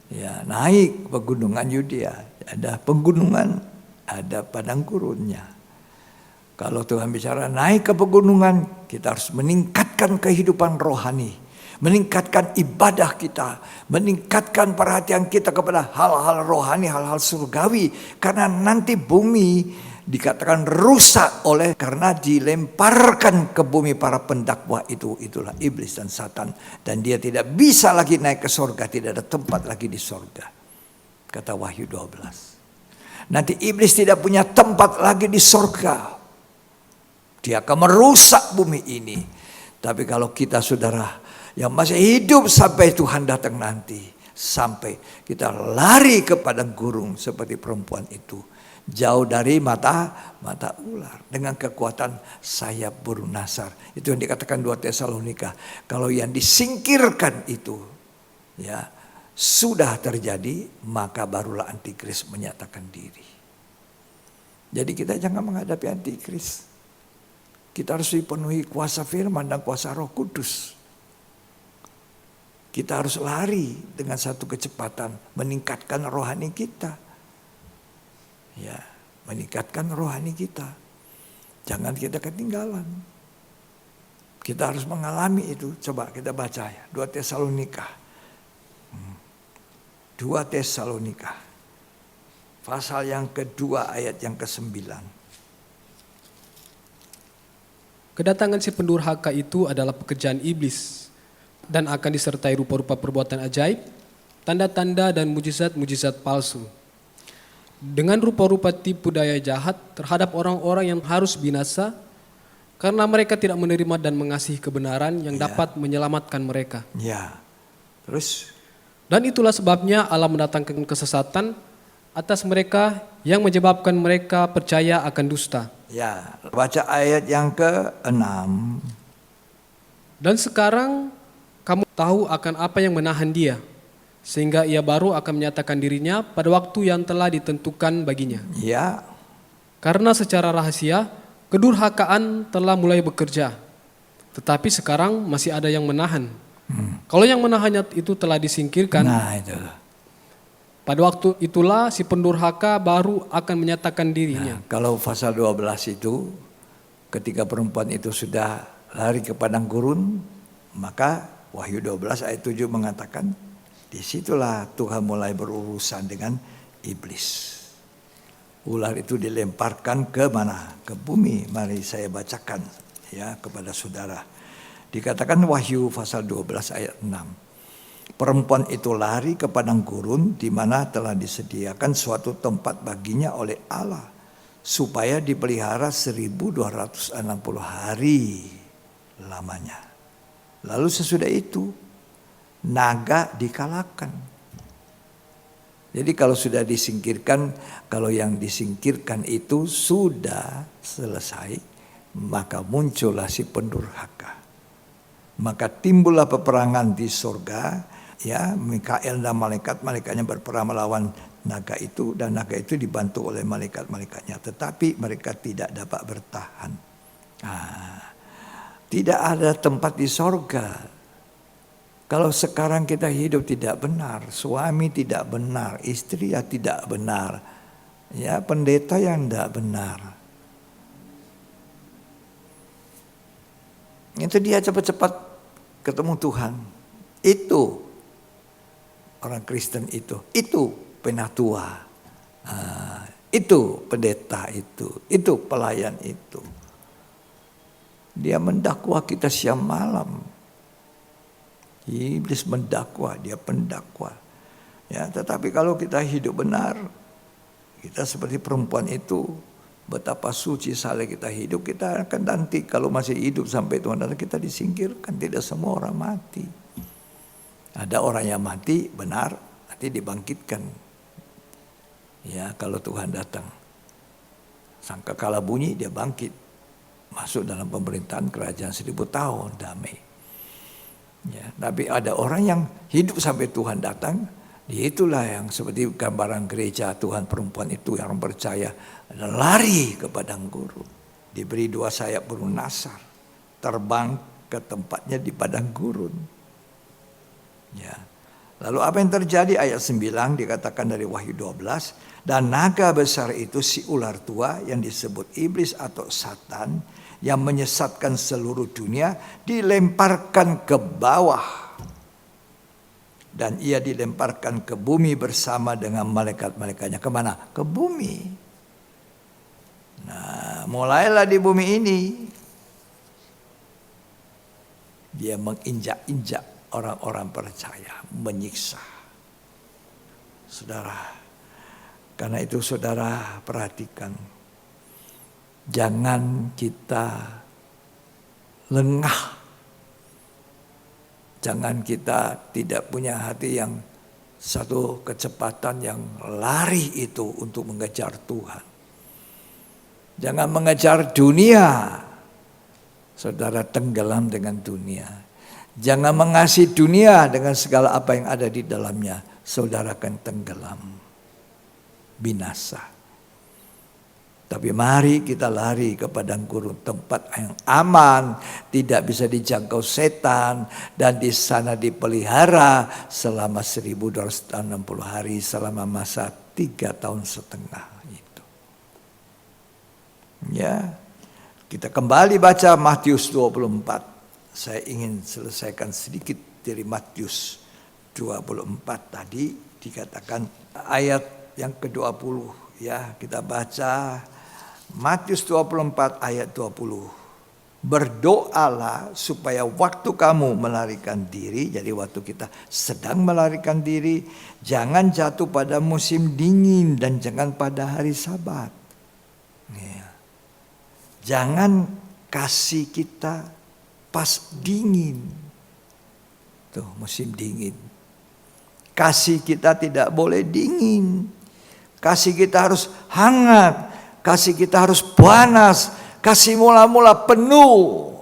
ya, naik pegunungan Yudea, ada pegunungan, ada padang gurunnya. Kalau Tuhan bicara naik ke pegunungan, kita harus meningkatkan kehidupan rohani, meningkatkan ibadah kita, meningkatkan perhatian kita kepada hal-hal rohani, hal-hal surgawi. Karena nanti bumi dikatakan rusak oleh karena dilemparkan ke bumi para pendakwa itu. Itulah iblis dan Satan. Dan dia tidak bisa lagi naik ke sorga, tidak ada tempat lagi di sorga. Kata Wahyu 12. Nanti iblis tidak punya tempat lagi di sorga. Dia akan merusak bumi ini. Tapi kalau kita saudara yang masih hidup sampai Tuhan datang nanti, sampai kita lari ke padang gurun seperti perempuan itu, jauh dari mata ular, dengan kekuatan sayap burung nasar. Itu yang dikatakan 2 Tesalonika. Kalau yang disingkirkan itu ya sudah terjadi, maka barulah antikris menyatakan diri. Jadi kita jangan menghadapi antikris. Kita harus dipenuhi kuasa firman dan kuasa Roh Kudus. Kita harus lari dengan satu kecepatan, meningkatkan rohani kita. Ya, meningkatkan rohani kita. Jangan kita ketinggalan. Kita harus mengalami itu. Coba kita baca ya, 2 Tesalonika. 2 Tesalonika. Pasal yang kedua ayat yang ke-9. Kedatangan si pendurhaka itu adalah pekerjaan iblis dan akan disertai rupa-rupa perbuatan ajaib, tanda-tanda dan mujizat-mujizat palsu. Dengan rupa-rupa tipu daya jahat terhadap orang-orang yang harus binasa karena mereka tidak menerima dan mengasihi kebenaran yang dapat menyelamatkan mereka. Ya. Terus? Dan itulah sebabnya Allah mendatangkan kesesatan atas mereka yang menyebabkan mereka percaya akan dusta. Ya, baca ayat yang ke-6. Dan sekarang kamu tahu akan apa yang menahan dia, sehingga ia baru akan menyatakan dirinya pada waktu yang telah ditentukan baginya. Ya. Karena secara rahasia, kedurhakaan telah mulai bekerja, tetapi sekarang masih ada yang menahan. Kalau yang menahannya itu telah disingkirkan, Nah, itu. pada waktu itulah si pendurhaka baru akan menyatakan dirinya. Nah, kalau pasal 12 itu, ketika perempuan itu sudah lari ke padang gurun, maka Wahyu 12 ayat 7 mengatakan, disitulah Tuhan mulai berurusan dengan iblis. Ular itu dilemparkan ke mana? Ke bumi. Mari saya bacakan ya kepada saudara. Dikatakan Wahyu pasal 12 ayat 6. Perempuan itu lari ke padang gurun di mana telah disediakan suatu tempat baginya oleh Allah supaya dipelihara 1260 hari lamanya. Lalu sesudah itu naga dikalahkan. Jadi kalau sudah disingkirkan, kalau yang disingkirkan itu sudah selesai, maka muncullah si pendurhaka. Maka timbullah peperangan di sorga. Ya, Mikael dan malaikatnya berperang melawan naga itu, dan naga itu dibantu oleh malaikat-malaikatnya, tetapi mereka tidak dapat bertahan. Tidak ada tempat di sorga. Kalau sekarang kita hidup tidak benar, suami tidak benar, istri ya tidak benar, ya pendeta yang tidak benar, itu dia cepat-cepat ketemu Tuhan. Itu orang Kristen itu penatua, itu pendeta itu pelayan itu. Dia mendakwa kita siang malam. Iblis mendakwa, dia pendakwa. Ya, tetapi kalau kita hidup benar, kita seperti perempuan itu, betapa suci saleh kita hidup, kita akan nanti kalau masih hidup sampai Tuhan datang kita disingkirkan. Tidak semua orang mati. Ada orang yang mati benar, nanti dibangkitkan. Ya, kalau Tuhan datang. Sangkakala bunyi dia bangkit. Masuk dalam pemerintahan kerajaan 1000 tahun damai. Ya, tapi ada orang yang hidup sampai Tuhan datang. Itulah yang seperti gambaran gereja Tuhan perempuan itu yang percaya lari ke padang gurun. Diberi 2 sayap burung nasar. Terbang ke tempatnya di padang gurun. Ya. Lalu apa yang terjadi? Ayat 9 dikatakan dari Wahyu 12. Dan naga besar itu si ular tua yang disebut iblis atau Satan yang menyesatkan seluruh dunia dilemparkan ke bawah. Dan ia dilemparkan ke bumi bersama dengan malaikat-malaikatnya. Kemana? Ke bumi. Nah, mulailah di bumi ini. Dia menginjak-injak orang-orang percaya, menyiksa. Saudara, karena itu saudara perhatikan. Jangan kita lengah. Jangan kita tidak punya hati yang satu kecepatan yang lari itu untuk mengejar Tuhan. Jangan mengejar dunia. Saudara tenggelam dengan dunia. Jangan mengasihi dunia dengan segala apa yang ada di dalamnya. Saudara akan tenggelam. Binasa. Tapi mari kita lari ke padang gurun, tempat yang aman, tidak bisa dijangkau setan, dan di sana dipelihara selama 1260 hari, selama masa 3,5 tahun itu. Ya, kita kembali baca Matius 24. Saya ingin selesaikan sedikit dari Matius 24 tadi, dikatakan ayat yang ke-20. Ya, kita baca Matius 24 ayat 20. Berdoalah supaya waktu kamu melarikan diri, jadi waktu kita sedang melarikan diri, jangan jatuh pada musim dingin dan jangan pada hari Sabat. Ya. Jangan kasih kita pas dingin. Tuh, musim dingin. Kasih kita tidak boleh dingin. Kasih kita harus hangat. Kasih kita harus panas. Kasih mula-mula penuh.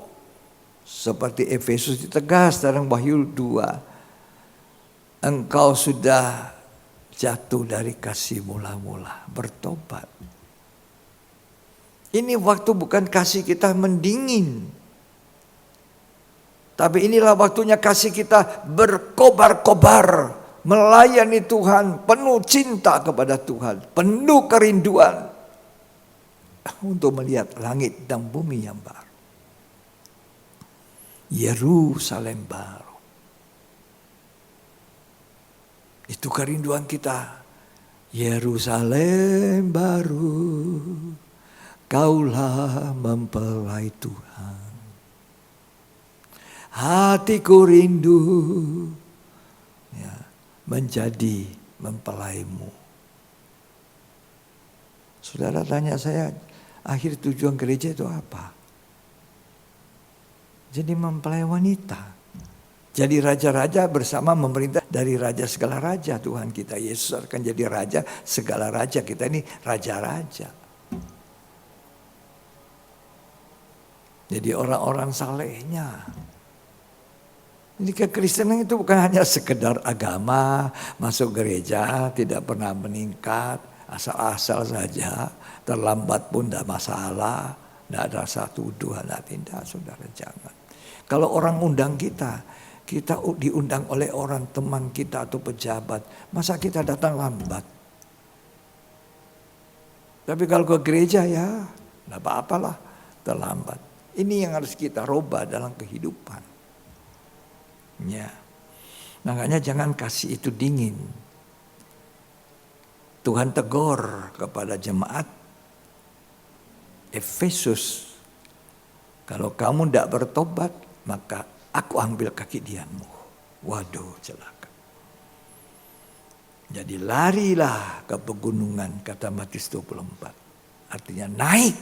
Seperti Efesus ditegas dalam Wahyu 2. Engkau sudah jatuh dari kasih mula-mula. Bertobat. Ini waktu bukan kasih kita mendingin. Tapi inilah waktunya kasih kita berkobar-kobar. Melayani Tuhan. Penuh cinta kepada Tuhan. Penuh kerinduan. Untuk melihat langit dan bumi yang baru. Yerusalem baru. Itu kerinduan kita. Yerusalem baru. Kaulah mempelai Tuhan. Hatiku rindu ya, menjadi mempelaimu. Saudara tanya saya, akhir tujuan gereja itu apa? Jadi mempelai wanita. Jadi raja-raja bersama memerintah dari raja segala raja. Tuhan kita Yesus akan jadi raja segala raja. Kita ini raja-raja. Jadi orang-orang salehnya. Jadi kekristenan itu bukan hanya sekedar agama, masuk gereja, tidak pernah meningkat, asal-asal saja, terlambat pun tidak masalah, tidak ada satu dua, tidak, saudara jangan. Kalau orang undang kita diundang oleh orang teman kita atau pejabat, masa kita datang lambat? Tapi kalau ke gereja ya, tidak apa-apalah, terlambat. Ini yang harus kita rubah dalam kehidupan. Ya, makanya jangan kasih itu dingin. Tuhan tegur kepada jemaat Efesus, kalau kamu tidak bertobat, maka aku ambil kaki dianmu. Waduh, celaka. Jadi larilah ke pegunungan, kata Matius 24. Artinya naik.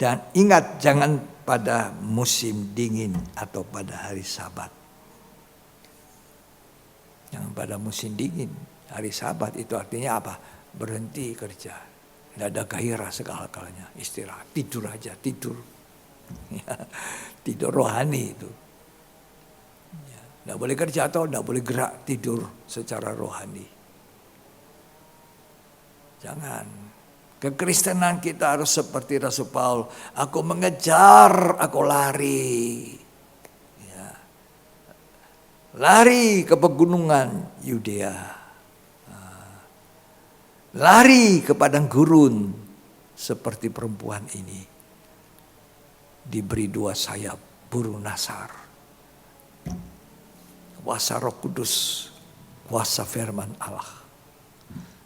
Dan ingat, jangan pada musim dingin atau pada hari Sabat. Jangan pada musim dingin. Hari Sabat itu artinya apa? Berhenti kerja. Tidak ada gairah segala-galanya. Istirahat, tidur aja, tidur. Ya, tidur rohani itu. Tidak boleh kerja atau tidak boleh gerak, tidur secara rohani. Jangan. Kekristenan kita harus seperti Rasul Paul. Aku mengejar, aku lari. Ya. Lari ke pegunungan Yudea. Lari ke padang gurun. Seperti perempuan ini. Diberi 2 sayap burung nasar. Kuasa Roh Kudus, kuasa firman Allah.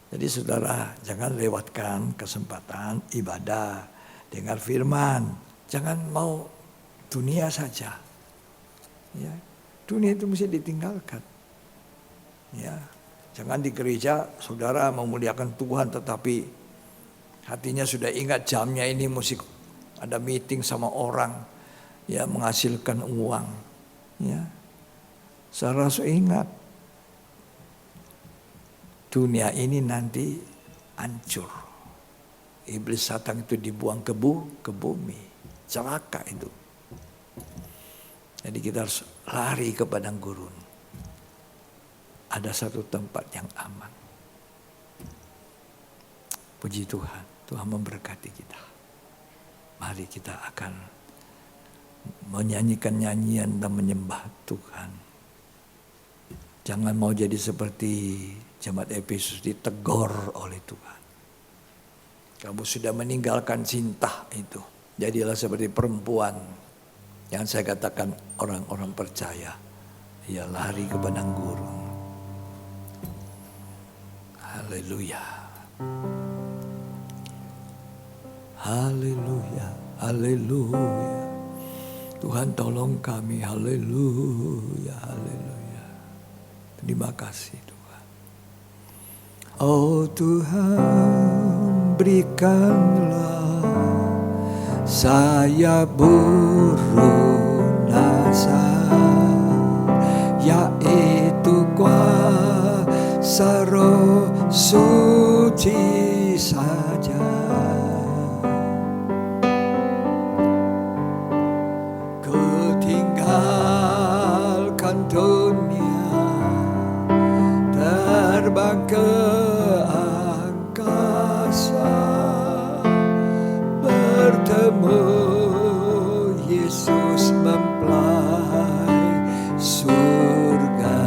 Jadi saudara, jangan lewatkan kesempatan ibadah, dengar firman. Jangan mau dunia saja. Ya, dunia itu mesti ditinggalkan. Ya, jangan di gereja saudara memuliakan Tuhan tetapi hatinya sudah ingat jamnya ini mesti ada meeting sama orang, ya menghasilkan uang. Ya. Saudara harus ingat, dunia ini nanti hancur. Iblis Satan itu dibuang ke bumi. Celaka itu. Jadi kita harus lari ke padang gurun. Ada satu tempat yang aman. Puji Tuhan, Tuhan memberkati kita. Mari kita akan menyanyikan nyanyian dan menyembah Tuhan. Jangan mau jadi seperti jemaat Efesus ditegur oleh Tuhan. Kamu sudah meninggalkan cinta itu. Jadilah seperti perempuan yang saya katakan orang-orang percaya. Ia lari ke padang gurun. Haleluya. Haleluya. Haleluya. Tuhan tolong kami. Haleluya. Haleluya. Terima kasih Tuhan. Oh Tuhan, berikanlah saya burung nasar, yaitu kuasa Roh Suci saja. Ku tinggalkan dunia, terbang ke angkasa, bertemu Yesus mempelai surga.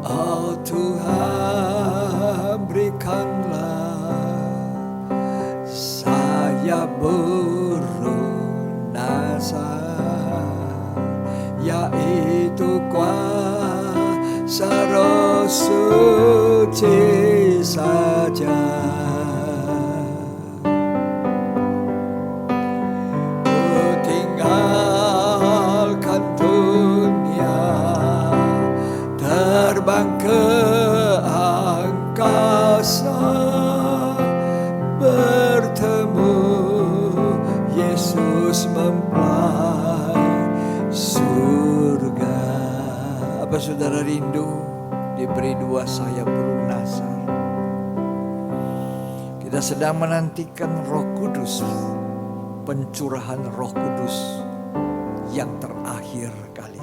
Oh Tuhan, berikanlah saya burung nasar, yaitu kuasa Roh Suci saja. Ku tinggalkan dunia, terbang ke angkasa, bertemu Yesus mempelai surga. Apa saudara rindu diberi 2 sayap burung nasar? Kita sedang menantikan Roh Kudus, pencurahan Roh Kudus yang terakhir kali.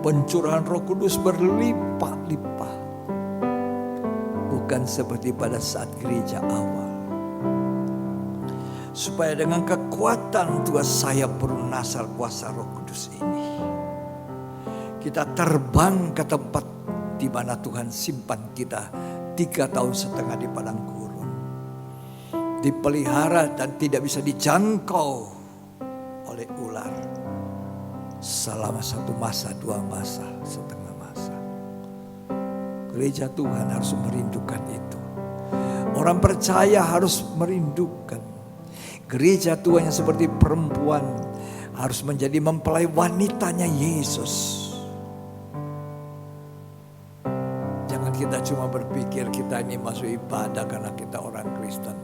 Pencurahan Roh Kudus berlimpah-limpah, bukan seperti pada saat gereja awal. Supaya dengan kekuatan 2 sayap burung nasar kuasa Roh Kudus ini, kita terbang ke tempat di mana Tuhan simpan kita 3,5 tahun di padang gurun. Dipelihara dan tidak bisa dijangkau oleh ular. Selama 1 masa, 2 masa, setengah masa. Gereja Tuhan harus merindukan itu. Orang percaya harus merindukan. Gereja Tuhan yang seperti perempuan harus menjadi mempelai wanitanya Yesus. Jangan kita cuma berpikir kita ini masuk ibadah karena kita orang Kristen.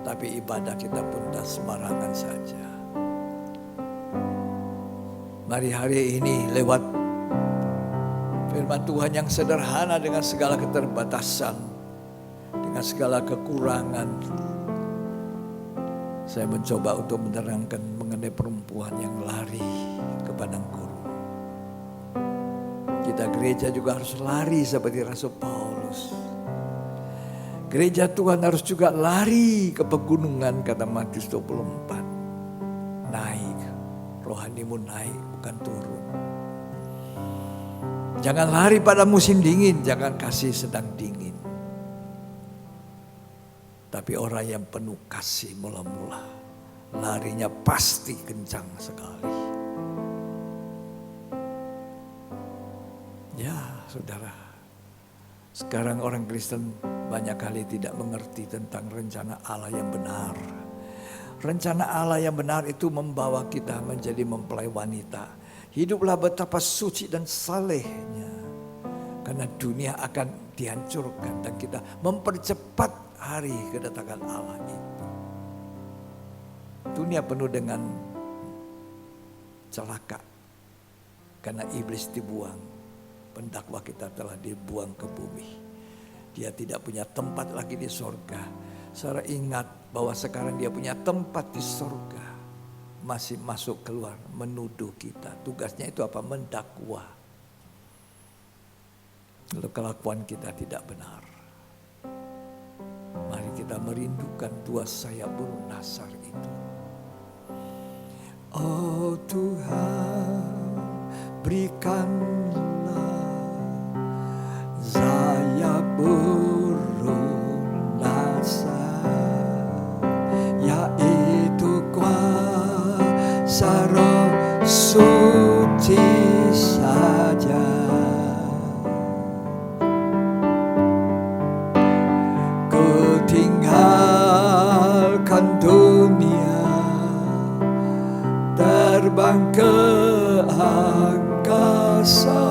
Tapi ibadah kita pun tak sembarangan saja. Mari hari ini lewat firman Tuhan yang sederhana dengan segala keterbatasan, dengan segala kekurangan, saya mencoba untuk menerangkan mengenai perempuan yang lari ke padang gurun. Kita gereja juga harus lari seperti Rasul Paulus. Gereja Tuhan harus juga lari ke pegunungan, kata Matius 24. Naik, rohanimu naik bukan turun. Jangan lari pada musim dingin, jangan kasih sedang dingin. Tapi orang yang penuh kasih mula-mula, larinya pasti kencang sekali. Ya saudara, sekarang orang Kristen banyak kali tidak mengerti tentang rencana Allah yang benar. Rencana Allah yang benar itu membawa kita menjadi mempelai wanita. Hiduplah betapa suci dan salehnya. Karena dunia akan dihancurkan dan kita mempercepat hari kedatangan Allah itu. Dunia penuh dengan celaka. Karena iblis dibuang. Pendakwa kita telah dibuang ke bumi. Dia tidak punya tempat lagi di sorga. Saudara ingat bahwa sekarang dia punya tempat di sorga. Masih masuk keluar menuduh kita. Tugasnya itu apa? Mendakwa. Lalu kelakuan kita tidak benar. Mari kita merindukan dua sayap burung nasar itu. Oh Tuhan, berikanlah sayap burung nasar, yaitu kuasa Roh suci saja. Ku tinggalkan dunia, terbang ke angkasa,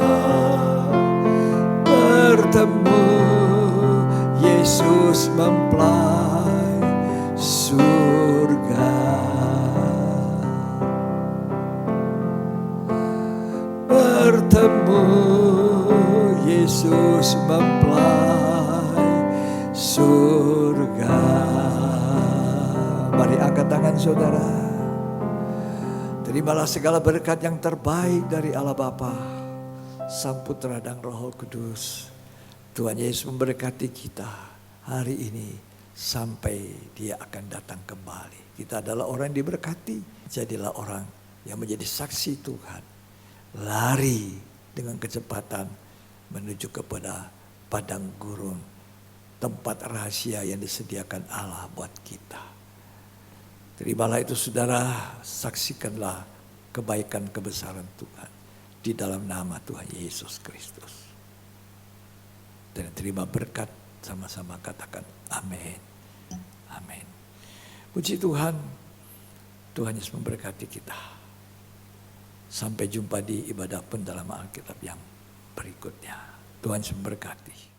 bertemu Yesus mempelai surga. Bertemu Yesus mempelai surga. Mari angkat tangan saudara. Terimalah segala berkat yang terbaik dari Allah Bapa, Sang Putra dan Roh Kudus. Tuhan Yesus memberkati kita hari ini sampai Dia akan datang kembali. Kita adalah orang yang diberkati. Jadilah orang yang menjadi saksi Tuhan. Lari dengan kecepatan menuju kepada padang gurun, tempat rahasia yang disediakan Allah buat kita. Terimalah itu saudara, saksikanlah kebaikan kebesaran Tuhan di dalam nama Tuhan Yesus Kristus. Dan terima berkat, sama-sama katakan amin. Amin. Puji Tuhan, Tuhan Yesus memberkati kita. Sampai jumpa di ibadah pendalaman Alkitab yang berikutnya. Tuhan Yesus memberkati.